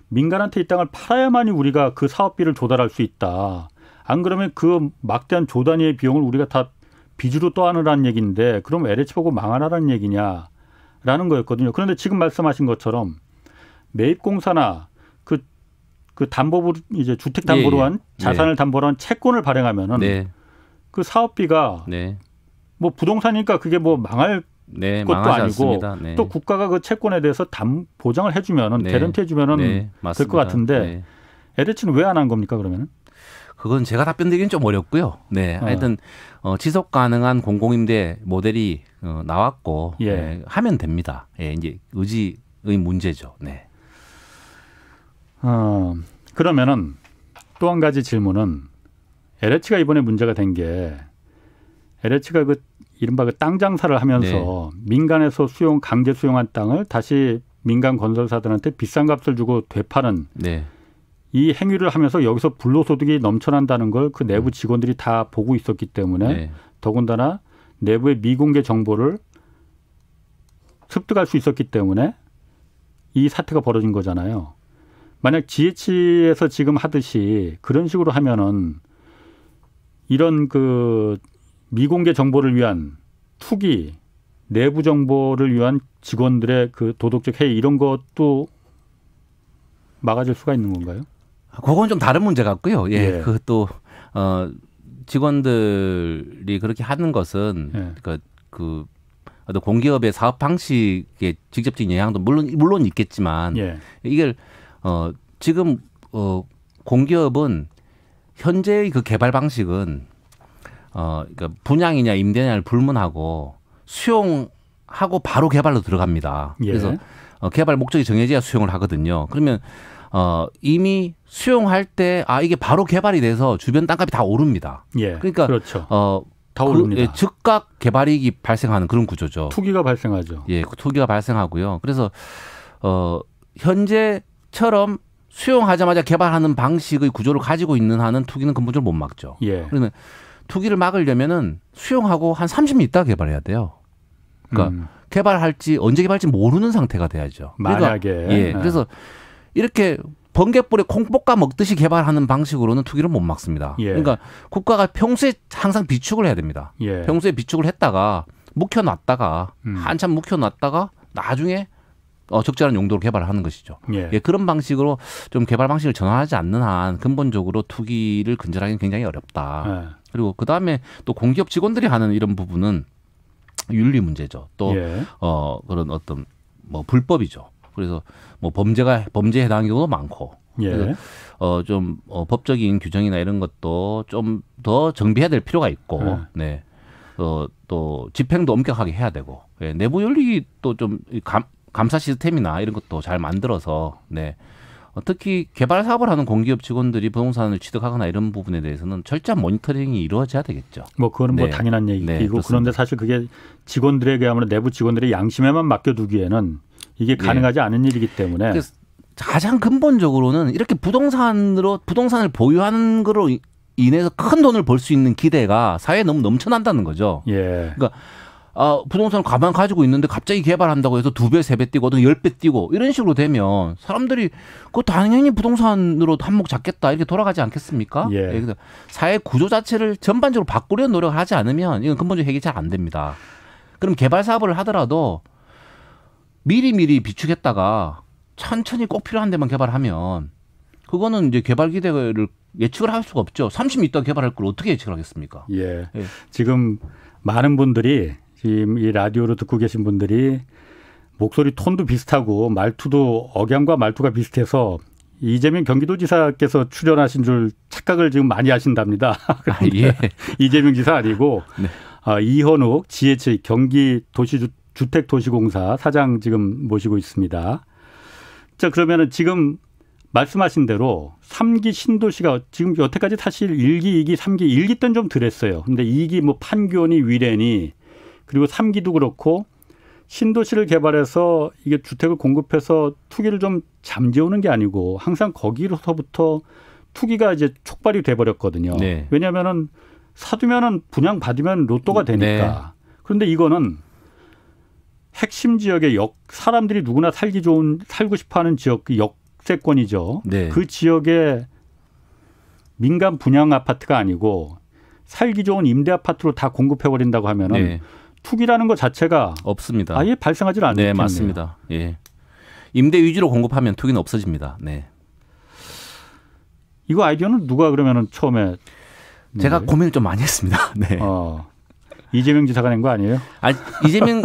민간한테 이 땅을 팔아야만이 우리가 그 사업비를 조달할 수 있다. 안 그러면 그 막대한 조 단위의 비용을 우리가 다 빚으로 떠안으라는 얘기인데 그럼 LH 보고 망하라는 얘기냐라는 거였거든요. 그런데 지금 말씀하신 것처럼 매입공사나 그 담보부 이제 주택 담보로 한 자산을 담보로 한 채권을 발행하면은 네. 그 사업비가 네. 뭐 부동산이니까 그게 뭐 망할 네, 것도 아니고 네. 또 국가가 그 채권에 대해서 보장을 해주면은 네. 개런티 해주면은 네, 될 것 같은데 네. LH는 왜 안 한 겁니까 그러면은? 그건 제가 답변드리기는 좀 어렵고요. 네, 하여튼 지속 가능한 공공임대 모델이 나왔고 예. 네, 하면 됩니다. 예, 이제 의지의 문제죠. 네. 그러면은 또 한 가지 질문은 LH가 이번에 문제가 된 게 LH가 그 이른바 그 땅 장사를 하면서 네. 민간에서 강제 수용한 땅을 다시 민간 건설사들한테 비싼 값을 주고 되파는 네. 이 행위를 하면서 여기서 불로소득이 넘쳐난다는 걸 그 내부 직원들이 다 보고 있었기 때문에 네. 더군다나 내부의 미공개 정보를 습득할 수 있었기 때문에 이 사태가 벌어진 거잖아요. 만약 GH에서 지금 하듯이 그런 식으로 하면은 이런 그 미공개 정보를 위한 투기, 내부 정보를 위한 직원들의 그 도덕적 해이 이런 것도 막아질 수가 있는 건가요? 그건 좀 다른 문제 같고요. 예, 그것도 직원들이 그렇게 하는 것은 그 어떤 공기업의 사업 방식에 직접적인 영향도 물론 있겠지만 이걸 지금 공기업은 현재의 그 개발 방식은 그러니까 분양이냐 임대냐를 불문하고 수용하고 바로 개발로 들어갑니다. 그래서 개발 목적이 정해져야 수용을 하거든요. 그러면 이미 수용할 때 이게 바로 개발이 돼서 주변 땅값이 다 오릅니다. 그러니까 그렇죠. 다 오릅니다. 즉각 개발이익이 발생하는 그런 구조죠. 투기가 발생하죠. 예, 투기가 발생하고요. 그래서 현재처럼 수용하자마자 개발하는 방식의 구조를 가지고 있는 한은 투기는 근본적으로 못 막죠. 그러면 투기를 막으려면은 수용하고 한 30년 있다가 개발해야 돼요. 그러니까 개발할지 언제 개발할지 모르는 상태가 돼야죠. 만약에. 그래서 이렇게 번갯불에 콩볶아 먹듯이 개발하는 방식으로는 투기를 못 막습니다. 그러니까 국가가 평소에 항상 비축을 해야 됩니다. 평소에 비축을 했다가 묵혀놨다가 한참 묵혀놨다가 나중에 적절한 용도로 개발을 하는 것이죠. 그런 방식으로 좀 개발 방식을 전환하지 않는 한 근본적으로 투기를 근절하기는 굉장히 어렵다. 그리고 그다음에 또 공기업 직원들이 하는 이런 부분은 윤리 문제죠. 또 그런 어떤 뭐 불법이죠. 그래서 뭐 범죄에 해당하는 경우도 많고. 그래서 좀 법적인 규정이나 이런 것도 좀 더 정비해야 될 필요가 있고. 또 집행도 엄격하게 해야 되고. 내부 윤리도 좀 감사 시스템이나 이런 것도 잘 만들어서 특히 개발 사업을 하는 공기업 직원들이 부동산을 취득하거나 이런 부분에 대해서는 철저한 모니터링이 이루어져야 되겠죠. 뭐 그거는 뭐 당연한 얘기고 그런데 사실 그게 직원들에게 아무래도 내부 직원들의 양심에만 맡겨두기에는 이게 가능하지 않은 일이기 때문에 가장 근본적으로는 이렇게 부동산을 보유하는 거로 인해서 큰 돈을 벌 수 있는 기대가 사회에 너무 넘쳐난다는 거죠. 그러니까 부동산을 가만 가지고 있는데 갑자기 개발한다고 해서 2배, 3배 뛰고 10배 뛰고 이런 식으로 되면 사람들이 그거 당연히 부동산으로 한몫 잡겠다 이렇게 돌아가지 않겠습니까? 그래서 사회 구조 자체를 전반적으로 바꾸려는 노력을 하지 않으면 이건 근본적으로 해결이 잘 안 됩니다. 그럼 개발 사업을 하더라도 미리 비축했다가 천천히 꼭 필요한 데만 개발하면 그거는 이제 개발 기대를 예측을 할 수가 없죠. 30년 있다 개발할 걸 어떻게 예측을 하겠습니까? 지금 많은 분들이 지금 이 라디오로 듣고 계신 분들이 목소리 톤도 비슷하고 말투도 억양과 말투가 비슷해서 이재명 경기도지사께서 출연하신 줄 착각을 지금 많이 하신답니다. 이재명 지사 아니고 이현욱 GH 주택도시공사 사장 지금 모시고 있습니다. 자, 그러면은 지금 말씀하신 대로 3기 신도시가 지금 여태까지 사실 1기, 2기, 3기, 1기 때는 좀 덜했어요. 근데 2기 뭐 판교니 위례니 그리고 3기도 그렇고 신도시를 개발해서 이게 주택을 공급해서 투기를 좀 잠재우는 게 아니고 항상 거기로서부터 투기가 이제 촉발이 돼버렸거든요. 네. 왜냐하면은 사두면은 분양 받으면 로또가 되니까. 네. 그런데 이거는 핵심 지역의 사람들이 누구나 살고 싶어하는 지역 그 역세권이죠. 네. 그 지역에 민간 분양 아파트가 아니고 살기 좋은 임대 아파트로 다 공급해 버린다고 하면은. 네. 투기라는 것 자체가 없습니다. 아예 발생하지 않는 네, 맞습니다. 예. 임대 위주로 공급하면 투기는 없어집니다. 네. 이거 아이디어는 누가 그러면은 처음에 제가 고민을 좀 많이 했습니다. 네. 이재명 지사가 낸 거 아니에요? 아니, 이재명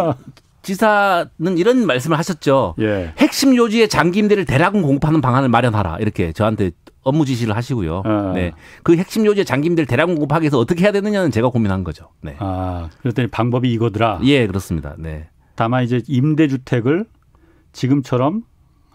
지사는 이런 말씀을 하셨죠. 예. 핵심 요지의 장기 임대를 대량은 공급하는 방안을 마련하라. 이렇게 저한테 업무 지시를 하시고요. 네. 그 핵심 요지의 장기 임대를 대량 공급하기 위해서 어떻게 해야 되느냐는 제가 고민한 거죠. 네. 그랬더니 방법이 이거더라. 예, 그렇습니다. 네. 다만 이제 임대주택을 지금처럼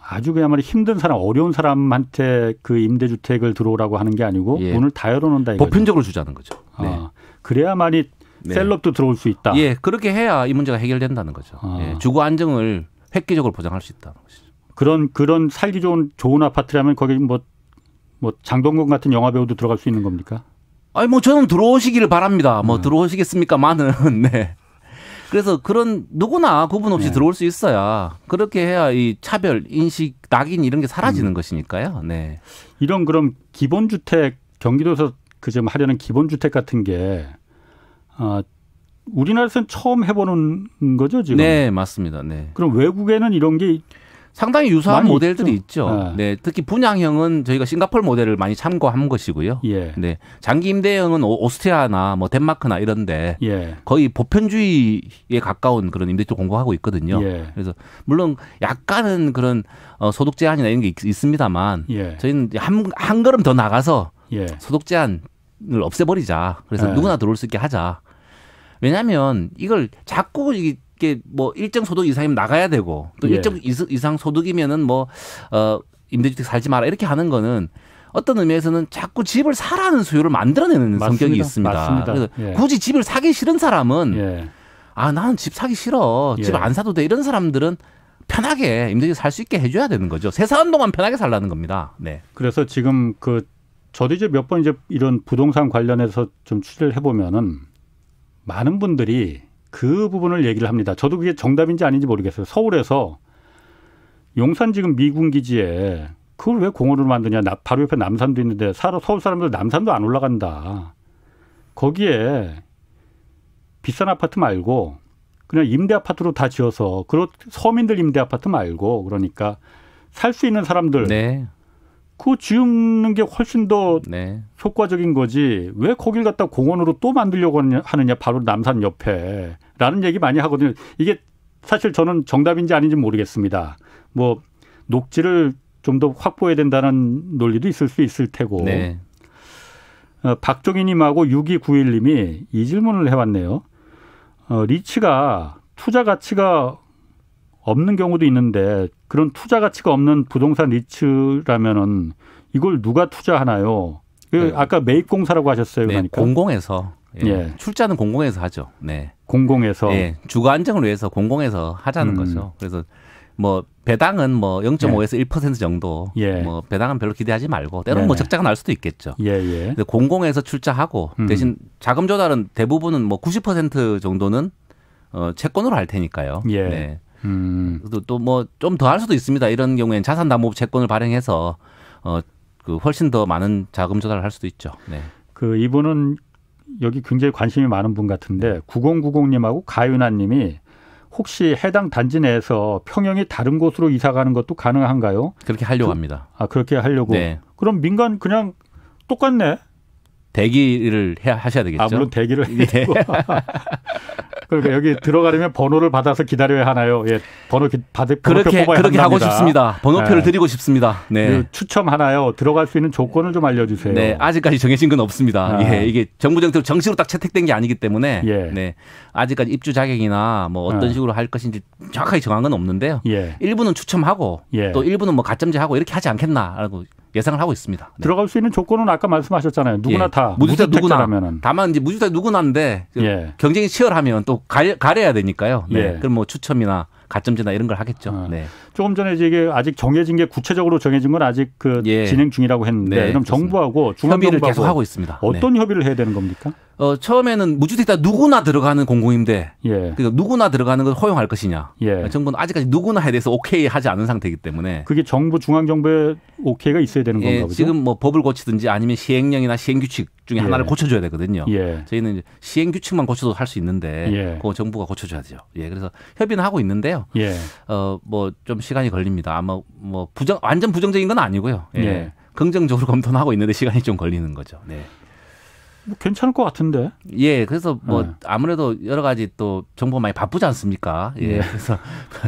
아주 그야말로 힘든 사람, 어려운 사람한테 그 임대주택을 들어오라고 하는 게 아니고 예. 문을 다 열어놓는다 이거죠. 보편적으로 주자는 거죠. 네. 그래야만이 네. 셀럽도 들어올 수 있다. 예, 그렇게 해야 이 문제가 해결된다는 거죠. 예, 주거 안정을 획기적으로 보장할 수 있다는 것이죠. 그런 살기 좋은 아파트라면 거기 뭐 장동건 같은 영화 배우도 들어갈 수 있는 겁니까? 아니 뭐 저는 들어오시기를 바랍니다. 뭐 들어오시겠습니까만은 네. 그래서 그런 누구나 구분 없이 네. 들어올 수 있어야 그렇게 해야 이 차별, 인식, 낙인 이런 게 사라지는 것이니까요. 네. 이런 그럼 기본주택 경기도에서 좀 하려는 기본주택 같은 게 우리나라에서는 처음 해보는 거죠 지금? 네, 맞습니다. 네. 그럼 외국에는 이런 게 상당히 유사한 모델들이 있죠. 네, 특히 분양형은 저희가 싱가포르 모델을 많이 참고한 것이고요. 예. 네, 장기 임대형은 오스트리아나 뭐 덴마크나 이런데 예. 거의 보편주의에 가까운 그런 임대주택 공급하고 있거든요. 예. 그래서 물론 약간은 그런 소득 제한이나 이런 게 있습니다만 예. 저희는 한 걸음 더 나가서 예. 소득 제한을 없애버리자. 그래서 누구나 들어올 수 있게 하자. 왜냐하면 이걸 자꾸 이게 뭐 일정 소득 이상이면 나가야 되고 또 일정 이상 소득이면은 뭐 임대주택 살지 마라 이렇게 하는 거는 어떤 의미에서는 자꾸 집을 사라는 수요를 만들어내는 맞습니다. 성격이 있습니다. 맞습니다. 그래서 예. 굳이 집을 사기 싫은 사람은 예. 나는 집 사기 싫어. 집 안 사도 돼. 이런 사람들은 편하게 임대주택 살 수 있게 해줘야 되는 거죠. 세사한 동안 편하게 살라는 겁니다. 네. 그래서 지금 저도 이제 몇 번 이제 이런 부동산 관련해서 좀 취재를 해보면은 많은 분들이 그 부분을 얘기를 합니다. 저도 그게 정답인지 아닌지 모르겠어요. 서울에서 용산 지금 미군 기지에 그걸 왜 공원으로 만드냐. 바로 옆에 남산도 있는데 서울 사람들 남산도 안 올라간다. 거기에 비싼 아파트 말고 그냥 임대 아파트로 다 지어서 서민들 임대 아파트 말고 그러니까 살 수 있는 사람들 네. 그거 지으는 게 훨씬 더 네. 효과적인 거지. 왜 거길 갖다 공원으로 또 만들려고 하느냐. 바로 남산 옆에. 라는 얘기 많이 하거든요. 이게 사실 저는 정답인지 아닌지 모르겠습니다. 뭐 녹지를 좀 더 확보해야 된다는 논리도 있을 수 있을 테고. 네. 박종희님하고 6291님이 이 질문을 해왔네요. 리츠가 투자 가치가 없는 경우도 있는데 그런 투자 가치가 없는 부동산 리츠라면은 이걸 누가 투자하나요? 네. 아까 매입공사라고 하셨어요. 네, 그러니까. 공공에서. 예. 출자는 공공에서 하죠. 네. 공공에서. 예. 주거 안정을 위해서 공공에서 하자는 거죠. 그래서 뭐 배당은 뭐 0.5에서 1% 정도. 예. 뭐 배당은 별로 기대하지 말고 때로는 뭐 적자가 날 수도 있겠죠. 예. 근데 공공에서 출자하고 대신 자금 조달은 대부분은 뭐 90% 정도는 채권으로 할 테니까요. 예. 네. 또 뭐 좀 더 할 수도 있습니다. 이런 경우에는 자산담보 채권을 발행해서 훨씬 더 많은 자금 조달을 할 수도 있죠. 네. 이분은 여기 굉장히 관심이 많은 분 같은데 9090님하고 가윤아님이 혹시 해당 단지 내에서 평형이 다른 곳으로 이사 가는 것도 가능한가요? 그렇게 하려고 합니다. 그렇게 하려고. 네. 그럼 민간 그냥 똑같네. 대기를 하셔야 되겠죠. 물론 대기를 해야 되고. 그러니까 여기 들어가려면 번호를 받아서 기다려야 하나요? 예, 번호표 뽑아야 그렇게 하고 싶습니다. 번호표를 드리고 싶습니다. 네. 추첨하나요? 들어갈 수 있는 조건을 좀 알려주세요. 네, 아직까지 정해진 건 없습니다. 예, 이게 정부 정책으로 정식으로 딱 채택된 게 아니기 때문에 네, 아직까지 입주 자격이나 뭐 어떤 식으로 할 것인지 정확하게 정한 건 없는데요. 일부는 추첨하고 또 일부는 뭐 가점제하고 이렇게 하지 않겠나라고 예상을 하고 있습니다. 네. 들어갈 수 있는 조건은 아까 말씀하셨잖아요. 누구나 다 무주택 누구나. 다만 이제 무주택 누구나인데 경쟁이 치열하면 또 가려야 되니까요. 네. 그럼 뭐 추첨이나 가점제나 이런 걸 하겠죠. 네. 조금 전에 이게 아직 정해진 게 구체적으로 정해진 건 아직 진행 중이라고 했는데 그럼 정부하고 중앙정부하고 협의를 계속 하고 있습니다. 어떤 협의를 해야 되는 겁니까? 처음에는 무주택자 누구나 들어가는 공공임대, 그러니까 누구나 들어가는 걸 허용할 것이냐. 정부는 아직까지 누구나에 대해서 오케이 하지 않은 상태이기 때문에 그게 정부 중앙정부의 오케이가 있어야 되는 건가 보죠? 지금 뭐 법을 고치든지 아니면 시행령이나 시행규칙 중에 하나를 고쳐줘야 되거든요. 저희는 이제 시행규칙만 고쳐도 할 수 있는데 그거 정부가 고쳐줘야죠. 그래서 협의는 하고 있는데요. 뭐 좀 시간이 걸립니다. 아마 뭐 완전 부정적인 건 아니고요. 긍정적으로 검토는 하고 있는데 시간이 좀 걸리는 거죠. 네. 뭐 괜찮을 것 같은데. 그래서 뭐 아무래도 여러 가지 또 정부가 많이 바쁘지 않습니까? 그래서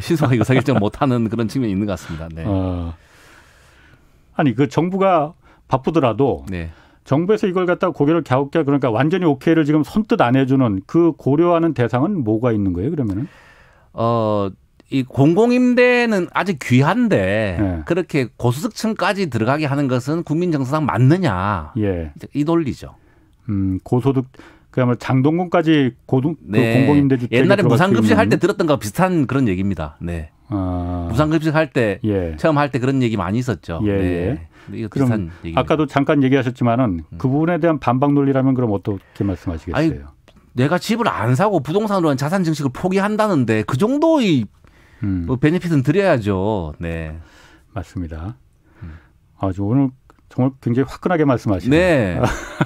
신속하게 의사결정 못하는 그런 측면이 있는 것 같습니다. 네. 아니 그 정부가 바쁘더라도 정부에서 이걸 갖다가 고개를 갸웃게 그러니까 완전히 오케이를 지금 선뜻 안 해주는 그 고려하는 대상은 뭐가 있는 거예요? 그러면은? 이 공공임대는 아직 귀한데 그렇게 고소득층까지 들어가게 하는 것은 국민 정서상 맞느냐? 이 논리죠. 고소득 그야말로 장동건까지 그 공공임대 주택 옛날에 무상급식 할 때 들었던 거와 비슷한 그런 얘기입니다. 네. 무상급식 할 때 처음 할 때 그런 얘기 많이 있었죠. 이거 그럼 비슷한 얘기입니다. 아까도 잠깐 얘기하셨지만은 그 부분에 대한 반박 논리라면 그럼 어떻게 말씀하시겠어요? 아니, 내가 집을 안 사고 부동산으로 한 자산 증식을 포기한다는데 그 정도의 뭐 베네핏은 드려야죠. 네, 맞습니다. 아주 오늘 정말 굉장히 화끈하게 말씀하시네요. 네.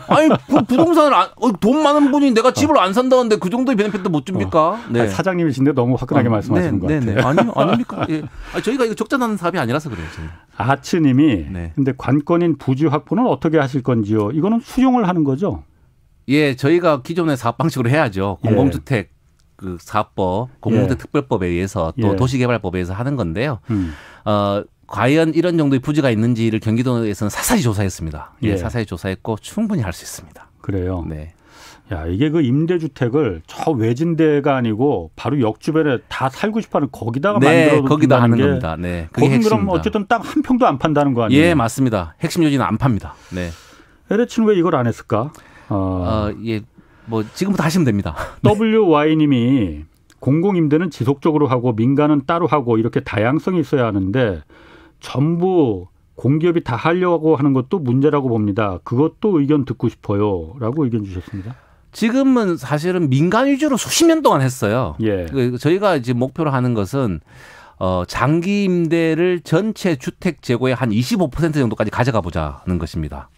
아니 부동산을 돈 많은 분이 내가 집을 안 산다는데 그 정도의 베네핏도 못 줍니까? 네. 아니, 사장님이신데 너무 화끈하게 말씀하시는 것 같아요. 아닙니까? 저희가 이거 적자 나는 사업이 아니라서 그래요. 아츠님이 근데 관건인 부지 확보는 어떻게 하실 건지요? 이거는 수용을 하는 거죠? 저희가 기존의 사업 방식으로 해야죠. 공공주택 그 사업법, 공공주택 특별법에 의해서 또 도시개발법에 의해서 하는 건데요. 과연 이런 정도의 부지가 있는지를 경기도에서는 사사히 조사했습니다. 사사히 조사했고 충분히 할 수 있습니다. 그래요. 네. 야, 이게 그 임대주택을 저 외진데가 아니고 바로 역 주변에 다 살고 싶어하는 거기다가 만들어 거기다 하는 겁니다. 네. 그게 거긴 핵심입니다. 그럼 어쨌든 땅 한 평도 안 판다는 거 아니에요? 맞습니다. 핵심 요지는 안 팝니다. 네. LH는 왜 이걸 안 했을까? 뭐 지금부터 하시면 됩니다. WY님이 공공임대는 지속적으로 하고 민간은 따로 하고 이렇게 다양성이 있어야 하는데 전부 공기업이 다 하려고 하는 것도 문제라고 봅니다. 그것도 의견 듣고 싶어요. 라고 의견 주셨습니다. 지금은 사실은 민간 위주로 수십 년 동안 했어요. 저희가 이제 목표로 하는 것은 장기 임대를 전체 주택 재고의 한 25% 정도까지 가져가 보자는 것입니다.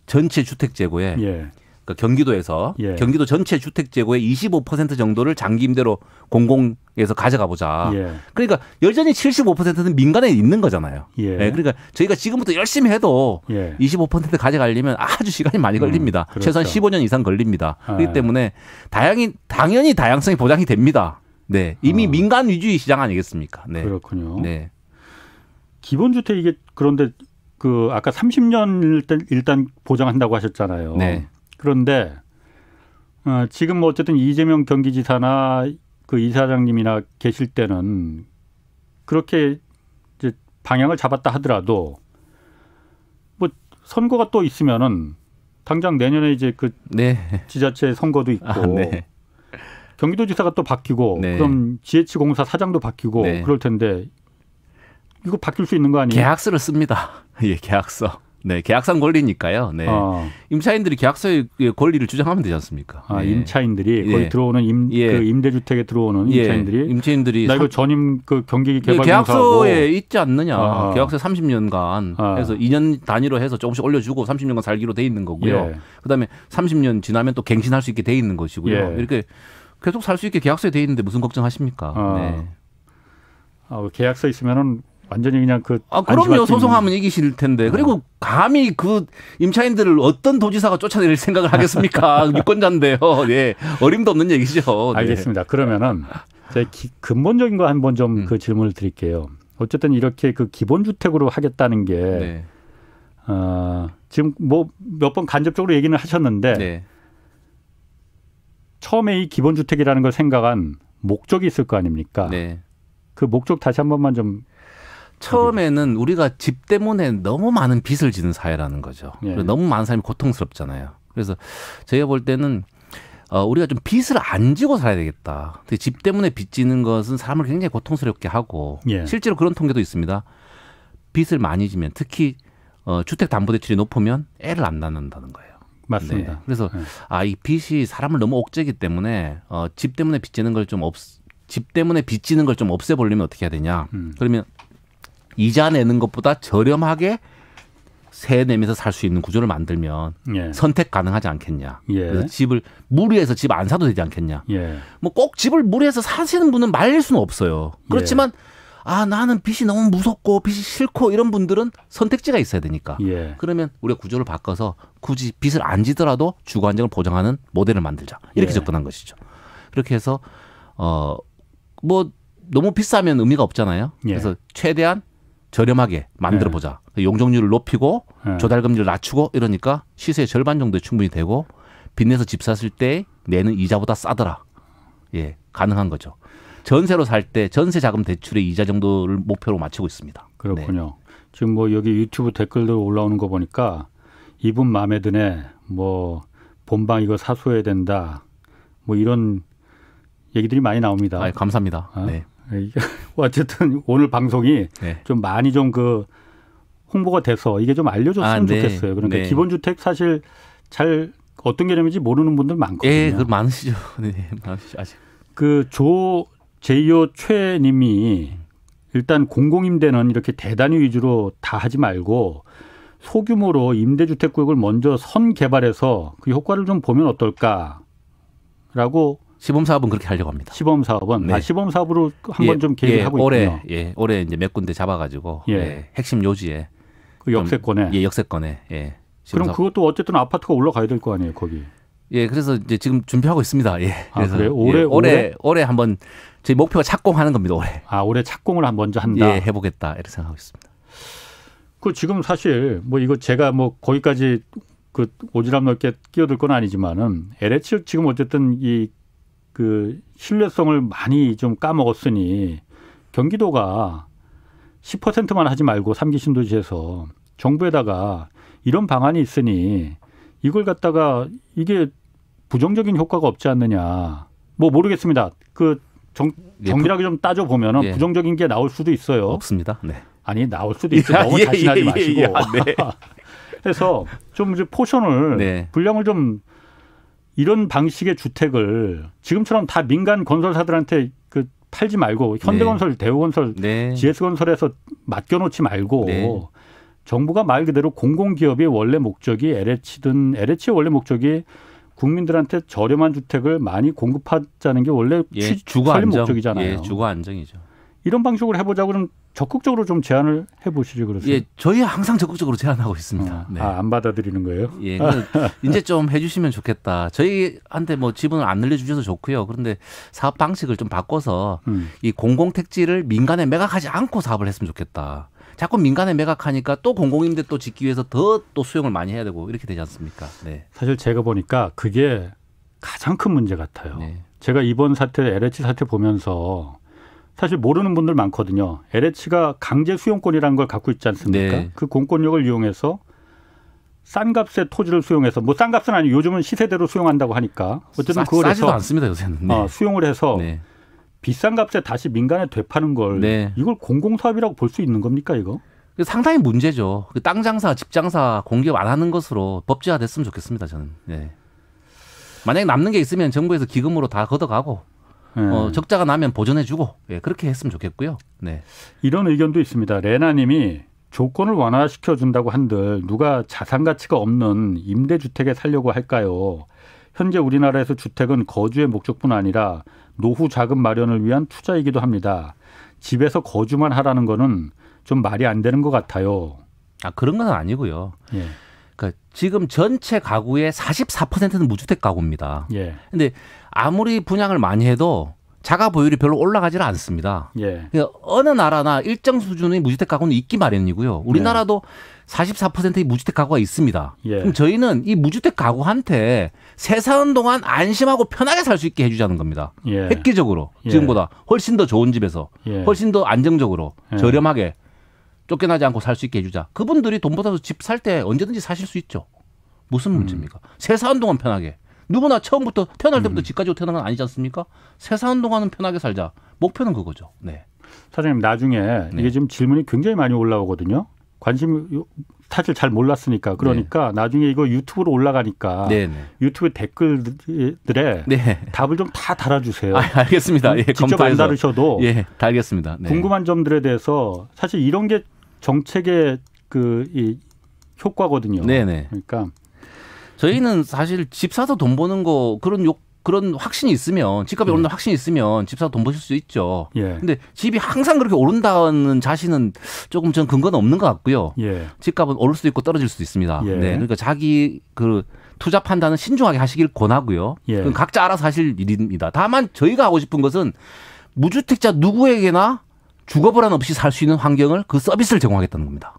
전체 주택 재고에. 그러니까 경기도에서 경기도 전체 주택 재고의 25% 정도를 장기 임대로 공공에서 가져가 보자. 그러니까 여전히 75%는 민간에 있는 거잖아요. 그러니까 저희가 지금부터 열심히 해도 25% 가져가려면 아주 시간이 많이 걸립니다. 그렇죠. 최소한 15년 이상 걸립니다. 그렇기 때문에 당연히 다양성이 보장이 됩니다. 네, 이미 민간 위주의 시장 아니겠습니까? 네. 그렇군요. 네. 기본주택 이게 그런데 그 아까 30년 일단 보장한다고 하셨잖아요. 네. 그런데 지금 뭐 어쨌든 이재명 경기지사나 그 이사장님이나 계실 때는 그렇게 이제 방향을 잡았다 하더라도 뭐 선거가 또 있으면은 당장 내년에 이제 그 지자체 선거도 있고 경기도지사가 또 바뀌고 그럼 GH공사 사장도 바뀌고 그럴 텐데 이거 바뀔 수 있는 거 아니에요? 계약서를 씁니다. 계약서. 네, 계약상 권리니까요. 네. 임차인들이 계약서의 권리를 주장하면 되지 않습니까? 임차인들이 거기 들어오는 그 임대주택에 들어오는 임차인들이 나 이거 전임 그 경기개발공사하고 계약서에 있지 않느냐? 계약서 30년간 해서 2년 단위로 해서 조금씩 올려주고 30년간 살기로 돼 있는 거고요. 그다음에 30년 지나면 또 갱신할 수 있게 돼 있는 것이고요. 이렇게 계속 살 수 있게 계약서에 돼 있는데 무슨 걱정하십니까? 계약서 있으면은 완전히 그냥 그럼요. 소송하면 이기실 텐데. 그리고 감히 그 임차인들을 어떤 도지사가 쫓아낼 생각을 하겠습니까? 유권자인데요. 네. 어림도 없는 얘기죠. 네. 알겠습니다. 그러면은 제가 근본적인 거 한번 좀 그 질문을 드릴게요. 어쨌든 이렇게 그 기본주택으로 하겠다는 게 네. 지금 뭐 몇 번 간접적으로 얘기는 하셨는데 네. 처음에 이 기본주택이라는 걸 생각한 목적이 있을 거 아닙니까? 네. 그 목적 다시 한 번만 좀. 처음에는 우리가 집 때문에 너무 많은 빚을 지는 사회라는 거죠. 예. 너무 많은 사람이 고통스럽잖아요. 그래서 저희가 볼 때는 우리가 좀 빚을 안 지고 살아야 되겠다. 근데 집 때문에 빚 지는 것은 사람을 굉장히 고통스럽게 하고 예. 실제로 그런 통계도 있습니다. 빚을 많이 지면 특히 주택담보대출이 높으면 애를 안 낳는다는 거예요. 맞습니다. 네. 그래서 이 빚이 사람을 너무 옥죄기 때문에 집 때문에 빚 지는 걸 좀 없애보려면 어떻게 해야 되냐. 그러면 이자 내는 것보다 저렴하게 세 내면서 살 수 있는 구조를 만들면 예. 선택 가능하지 않겠냐. 예. 그래서 집을 무리해서 집 안 사도 되지 않겠냐. 예. 뭐 꼭 집을 무리해서 사시는 분은 말릴 수는 없어요. 그렇지만 나는 빚이 너무 무섭고 빚이 싫고 이런 분들은 선택지가 있어야 되니까. 예. 그러면 우리가 구조를 바꿔서 굳이 빚을 안 지더라도 주거 안정을 보장하는 모델을 만들자. 이렇게 접근한 것이죠. 그렇게 해서 뭐 너무 비싸면 의미가 없잖아요. 그래서 최대한 저렴하게 만들어 보자. 용적률을 높이고 조달금리를 낮추고 이러니까 시세의 절반 정도에 충분히 되고 빚내서 집 샀을 때 내는 이자보다 싸더라. 예, 가능한 거죠. 전세로 살 때 전세 자금 대출의 이자 정도를 목표로 맞추고 있습니다. 그렇군요. 네. 지금 뭐 여기 유튜브 댓글들 올라오는 거 보니까 이분 마음에 드네. 뭐 본방 이거 사수해야 된다. 뭐 이런 얘기들이 많이 나옵니다. 감사합니다. 네. 어쨌든 오늘 방송이 좀 많이 좀 홍보가 돼서 이게 좀 알려줬으면 좋겠어요. 그러니까 기본주택 사실 잘 어떤 개념인지 모르는 분들 많거든요. 예, 많으시죠. 네, 많으시죠. 아직. 제이오 최님이 일단 공공임대는 이렇게 대단위 위주로 다 하지 말고 소규모로 임대주택 구역을 먼저 선개발해서 그 효과를 좀 보면 어떨까라고. 시범사업은 그렇게 하려고 합니다. 시범사업은 시범사업으로 한번 좀 계획을 하고 있군요. 올해 이제 몇 군데 잡아가지고 핵심 요지에 그 역세권에 역세권에 그럼 그것도 어쨌든 아파트가 올라가야 될 거 아니에요, 거기. 예, 그래서 이제 지금 준비하고 있습니다. 예. 그래서 그래요? 올해 한번 저희 목표가 착공하는 겁니다. 올해. 올해 착공을 먼저 한다. 예, 해보겠다 이렇게 생각하고 있습니다. 지금 사실 뭐 이거 제가 뭐 거기까지 오지랖 넓게 끼어들 건 아니지만은 LH 지금 어쨌든 신뢰성을 많이 좀 까먹었으니 경기도가 10%만 하지 말고 3기 신도시에서 정부에다가 이런 방안이 있으니 이걸 갖다가 이게 부정적인 효과가 없지 않느냐. 뭐 모르겠습니다. 정밀하게 좀 따져보면 부정적인 게 나올 수도 있어요. 없습니다. 네. 아니 나올 수도 있어요. 너무 자신하지 마시고. 그래서 좀 이제 포션을 분량을 좀 이런 방식의 주택을 지금처럼 다 민간 건설사들한테 팔지 말고 현대건설, 대우건설, GS건설에서 맡겨놓지 말고 정부가 말 그대로 공공기업의 원래 목적이 LH의 원래 목적이 국민들한테 저렴한 주택을 많이 공급하자는 게 원래 주거 설립 안정. 목적이잖아요. 주거 안정이죠. 이런 방식으로 해보자고 그럼 적극적으로 좀 제안을 해보시죠. 그러세요? 저희 항상 적극적으로 제안하고 있습니다. 안 받아들이는 거예요? 예, 이제 좀 해주시면 좋겠다. 저희한테 뭐 지분을 안 늘려주셔도 좋고요. 그런데 사업 방식을 좀 바꿔서 이 공공택지를 민간에 매각하지 않고 사업을 했으면 좋겠다. 자꾸 민간에 매각하니까 또 공공임대 또 짓기 위해서 또 수용을 많이 해야 되고 이렇게 되지 않습니까? 네. 사실 제가 보니까 그게 가장 큰 문제 같아요. 제가 이번 LH 사태 보면서 사실 모르는 분들 많거든요. LH가 강제 수용권이라는 걸 갖고 있지 않습니까? 그 공권력을 이용해서 싼 값에 토지를 수용해서 뭐 싼 값은 아니고 요즘은 시세대로 수용한다고 하니까 어쨌든 그걸 싸지도 않습니다 요새는. 수용을 해서 비싼 값에 다시 민간에 되파는 걸 이걸 공공사업이라고 볼 수 있는 겁니까 이거? 상당히 문제죠. 땅 장사, 집 장사, 공기업 안 하는 것으로 법제화됐으면 좋겠습니다 저는. 만약에 남는 게 있으면 정부에서 기금으로 다 걷어가고. 적자가 나면 보전해주고 그렇게 했으면 좋겠고요. 이런 의견도 있습니다. 레나님이 조건을 완화시켜준다고 한들 누가 자산 가치가 없는 임대주택에 살려고 할까요? 현재 우리나라에서 주택은 거주의 목적뿐 아니라 노후 자금 마련을 위한 투자이기도 합니다. 집에서 거주만 하라는 거는 좀 말이 안 되는 것 같아요. 그런 건 아니고요. 예. 그러니까 지금 전체 가구의 44%는 무주택 가구입니다. 예. 근데 아무리 분양을 많이 해도 자가 보유율이 별로 올라가지는 않습니다. 예. 그러니까 어느 나라나 일정 수준의 무주택 가구는 있기 마련이고요. 우리나라도 44%의 무주택 가구가 있습니다. 예. 그럼 저희는 이 무주택 가구한테 세 사는 동안 안심하고 편하게 살 수 있게 해주자는 겁니다. 예. 획기적으로 예. 지금보다 훨씬 더 좋은 집에서 예. 훨씬 더 안정적으로 예. 저렴하게 쫓겨나지 않고 살 수 있게 해주자. 그분들이 돈 받아서 집 살 때 언제든지 사실 수 있죠. 무슨 문제입니까? 새 사는 동안 편하게. 누구나 처음부터 태어날 때부터 집 가지고 태어난 건 아니지 않습니까? 새 사는 동안은 편하게 살자. 목표는 그거죠. 네. 사장님 나중에 이게 지금 질문이 굉장히 많이 올라오거든요. 관심 사실 잘 몰랐으니까 그러니까 나중에 이거 유튜브로 올라가니까 유튜브 댓글들에 답을 좀 다 달아주세요. 알겠습니다. 예, 직접 안 다루셔도 알겠습니다. 궁금한 점들에 대해서 사실 이런 게 정책의 이 효과거든요. 그러니까 저희는 사실 집 사서 돈 버는 거 그런 확신이 있으면 집값이 오른다는 확신이 있으면 집 사서 돈 버실 수 있죠. 근데 집이 항상 그렇게 오른다는 자신은 조금 전 근거는 없는 것 같고요. 집값은 오를 수도 있고 떨어질 수도 있습니다. 그러니까 자기 그 투자 판단은 신중하게 하시길 권하고요. 그건 각자 알아서 하실 일입니다. 다만 저희가 하고 싶은 것은 무주택자 누구에게나 주거 불안 없이 살 수 있는 환경을 그 서비스를 제공하겠다는 겁니다.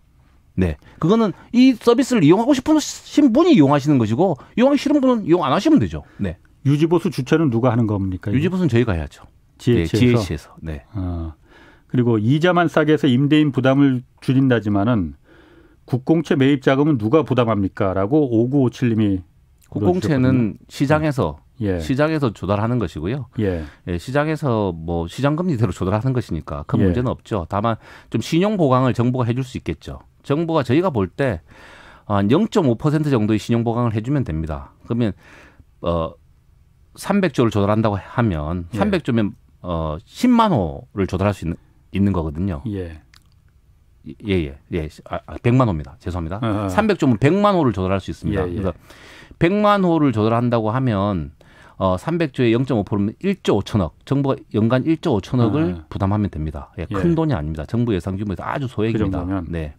네, 그거는 이 서비스를 이용하고 싶으신 분이 이용하시는 것이고 이용하기 싫은 분은 이용 안 하시면 되죠. 네. 유지보수 주체는 누가 하는 겁니까? 유지보수는 저희가 해야죠. GH에서. 네. 그리고 이자만 싸게 해서 임대인 부담을 줄인다지만은 국공채 매입 자금은 누가 부담합니까?라고 5957님이 국공채는 시장에서 조달하는 것이고요. 시장에서 뭐 시장 금리대로 조달하는 것이니까 큰 문제는 없죠. 다만 좀 신용 보강을 정부가 해줄 수 있겠죠. 정부가 저희가 볼 때 한 0.5% 정도의 신용 보강을 해주면 됩니다. 그러면 300조를 조달한다고 하면 300조면 10만 호를 조달할 수 있는 거거든요. 100만 호입니다. 죄송합니다. 300조면 100만 호를 조달할 수 있습니다. 그래서 100만 호를 조달한다고 하면 300조에 0.5%면 1조 5천억. 정부가 연간 1조 5천억을 부담하면 됩니다. 큰 돈이 아닙니다. 정부 예상 규모에서 아주 소액입니다. 네.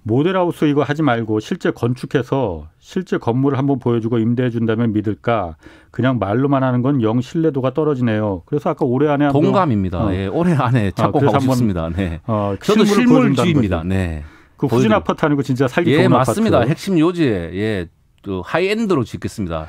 모델하우스 이거 하지 말고 실제 건축해서 실제 건물을 한번 보여주고 임대해 준다면 믿을까? 그냥 말로만 하는 건 영 신뢰도가 떨어지네요. 그래서 아까 올해 안에 동감입니다. 올해 안에 착공하고 싶습니다. 네. 저도 실물주의입니다. 네. 그 후진 아파트 하는 거 진짜 살기 좋은 아파트. 맞습니다. 핵심 요지에 또 하이엔드로 짓겠습니다.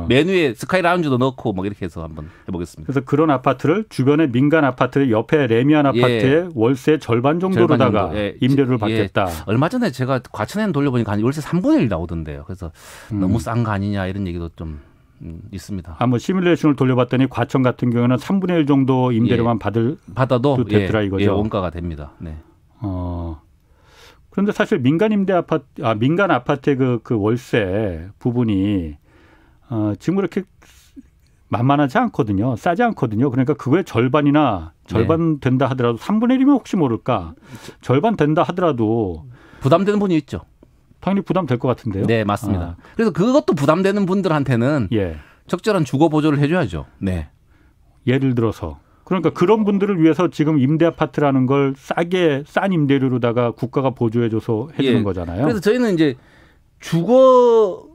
맨 위에 스카이 라운지도 넣고 뭐 이렇게 해서 한번 해보겠습니다. 그래서 그런 아파트를 주변에 민간 아파트 옆에 레미안 아파트에 월세 절반 정도로다가 임대료를 받겠다. 얼마 전에 제가 과천에 돌려보니까 한 월세 3분의 1 나오던데요. 그래서 너무 싼 거 아니냐 이런 얘기도 좀 있습니다. 뭐 시뮬레이션을 돌려봤더니 과천 같은 경우는 3분의 1 정도 임대료만 받아도 됐더라 이거죠. 원가가 됩니다. 네. 그런데 사실 민간 아파트의 그 월세 부분이 지금 그렇게 만만하지 않거든요. 싸지 않거든요. 그러니까 그거의 절반 된다 하더라도 3분의 1이면 혹시 모를까. 절반 된다 하더라도 부담되는 분이 있죠. 당연히 부담될 것 같은데요. 네, 맞습니다. 그래서 그것도 부담되는 분들한테는 적절한 주거 보조를 해줘야죠. 네. 예를 들어서. 그러니까 그런 분들을 위해서 지금 임대 아파트라는 걸 싼 임대료로다가 국가가 보조해줘서 해주는 거잖아요. 그래서 저희는 이제 주거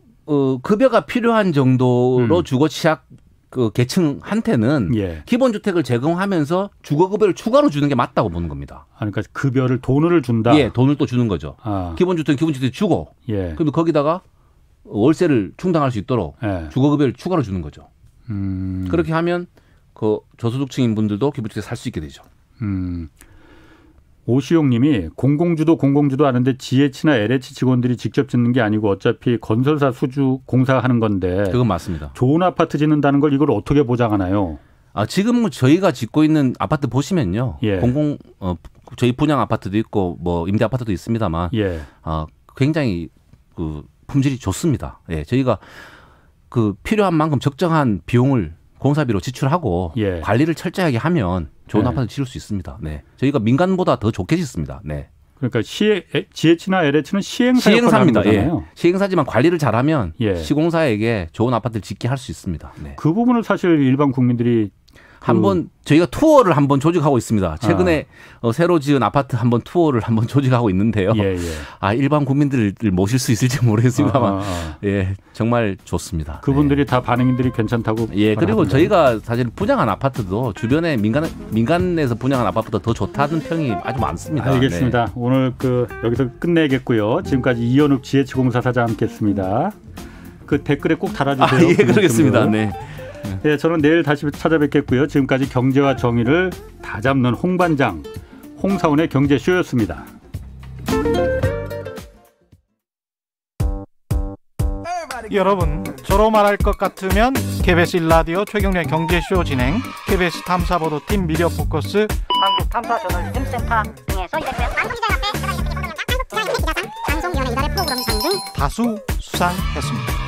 급여가 필요한 정도로 주거 취약 그 계층한테는 기본 주택을 제공하면서 주거 급여를 추가로 주는 게 맞다고 보는 겁니다. 그러니까 급여를 돈을 준다. 돈을 또 주는 거죠. 기본 주택 주고. 그럼 거기다가 월세를 충당할 수 있도록 주거 급여를 추가로 주는 거죠. 그렇게 하면 그 저소득층인 분들도 기본주택 살 수 있게 되죠. 오시용 님이 공공주도 하는데 GH나 LH 직원들이 직접 짓는 게 아니고 어차피 건설사 수주 공사하는 건데. 그건 맞습니다. 좋은 아파트 짓는다는 걸 이걸 어떻게 보장하나요? 지금 저희가 짓고 있는 아파트 보시면요. 저희 분양 아파트도 있고 뭐 임대 아파트도 있습니다만 굉장히 그 품질이 좋습니다. 저희가 그 필요한 만큼 적정한 비용을 공사비로 지출하고 관리를 철저하게 하면 좋은 아파트 지을 수 있습니다. 네, 저희가 민간보다 더 좋게 짓습니다. 네. 그러니까 GH나 LH는 시행사입니다. 시행사지만 관리를 잘하면 시공사에게 좋은 아파트를 짓게 할 수 있습니다. 네. 그 부분을 사실 일반 국민들이 한번 저희가 투어를 한번 조직하고 있습니다. 최근에 새로 지은 아파트 한번 투어를 한번 조직하고 있는데요. 예. 일반 국민들을 모실 수 있을지 모르겠습니다만 예, 정말 좋습니다. 그분들이 다 반응들이 괜찮다고. 예, 그리고 하던데. 저희가 사실 분양한 아파트도 주변에 민간에서 분양한 아파트보다 더 좋다는 평이 아주 많습니다. 알겠습니다. 네. 오늘 여기서 끝내겠고요. 지금까지 이현욱 지혜치공사 사장 함께했습니다. 그 댓글에 꼭 달아주세요. 예, 그러겠습니다. 네. 네, 저는 내일 다시 찾아뵙겠고요. 지금까지 경제와 정의를 다 잡는 홍반장, 홍사훈의 경제쇼였습니다. 여러분, 저로 말할 것 같으면 KBS 1라디오 최경련의 경제쇼 진행, KBS 탐사보도팀 미디어 포커스, 한국탐사저널리즘 센터 등에서 방송위원회 이달의 프로그램상 등 다수 수상했습니다.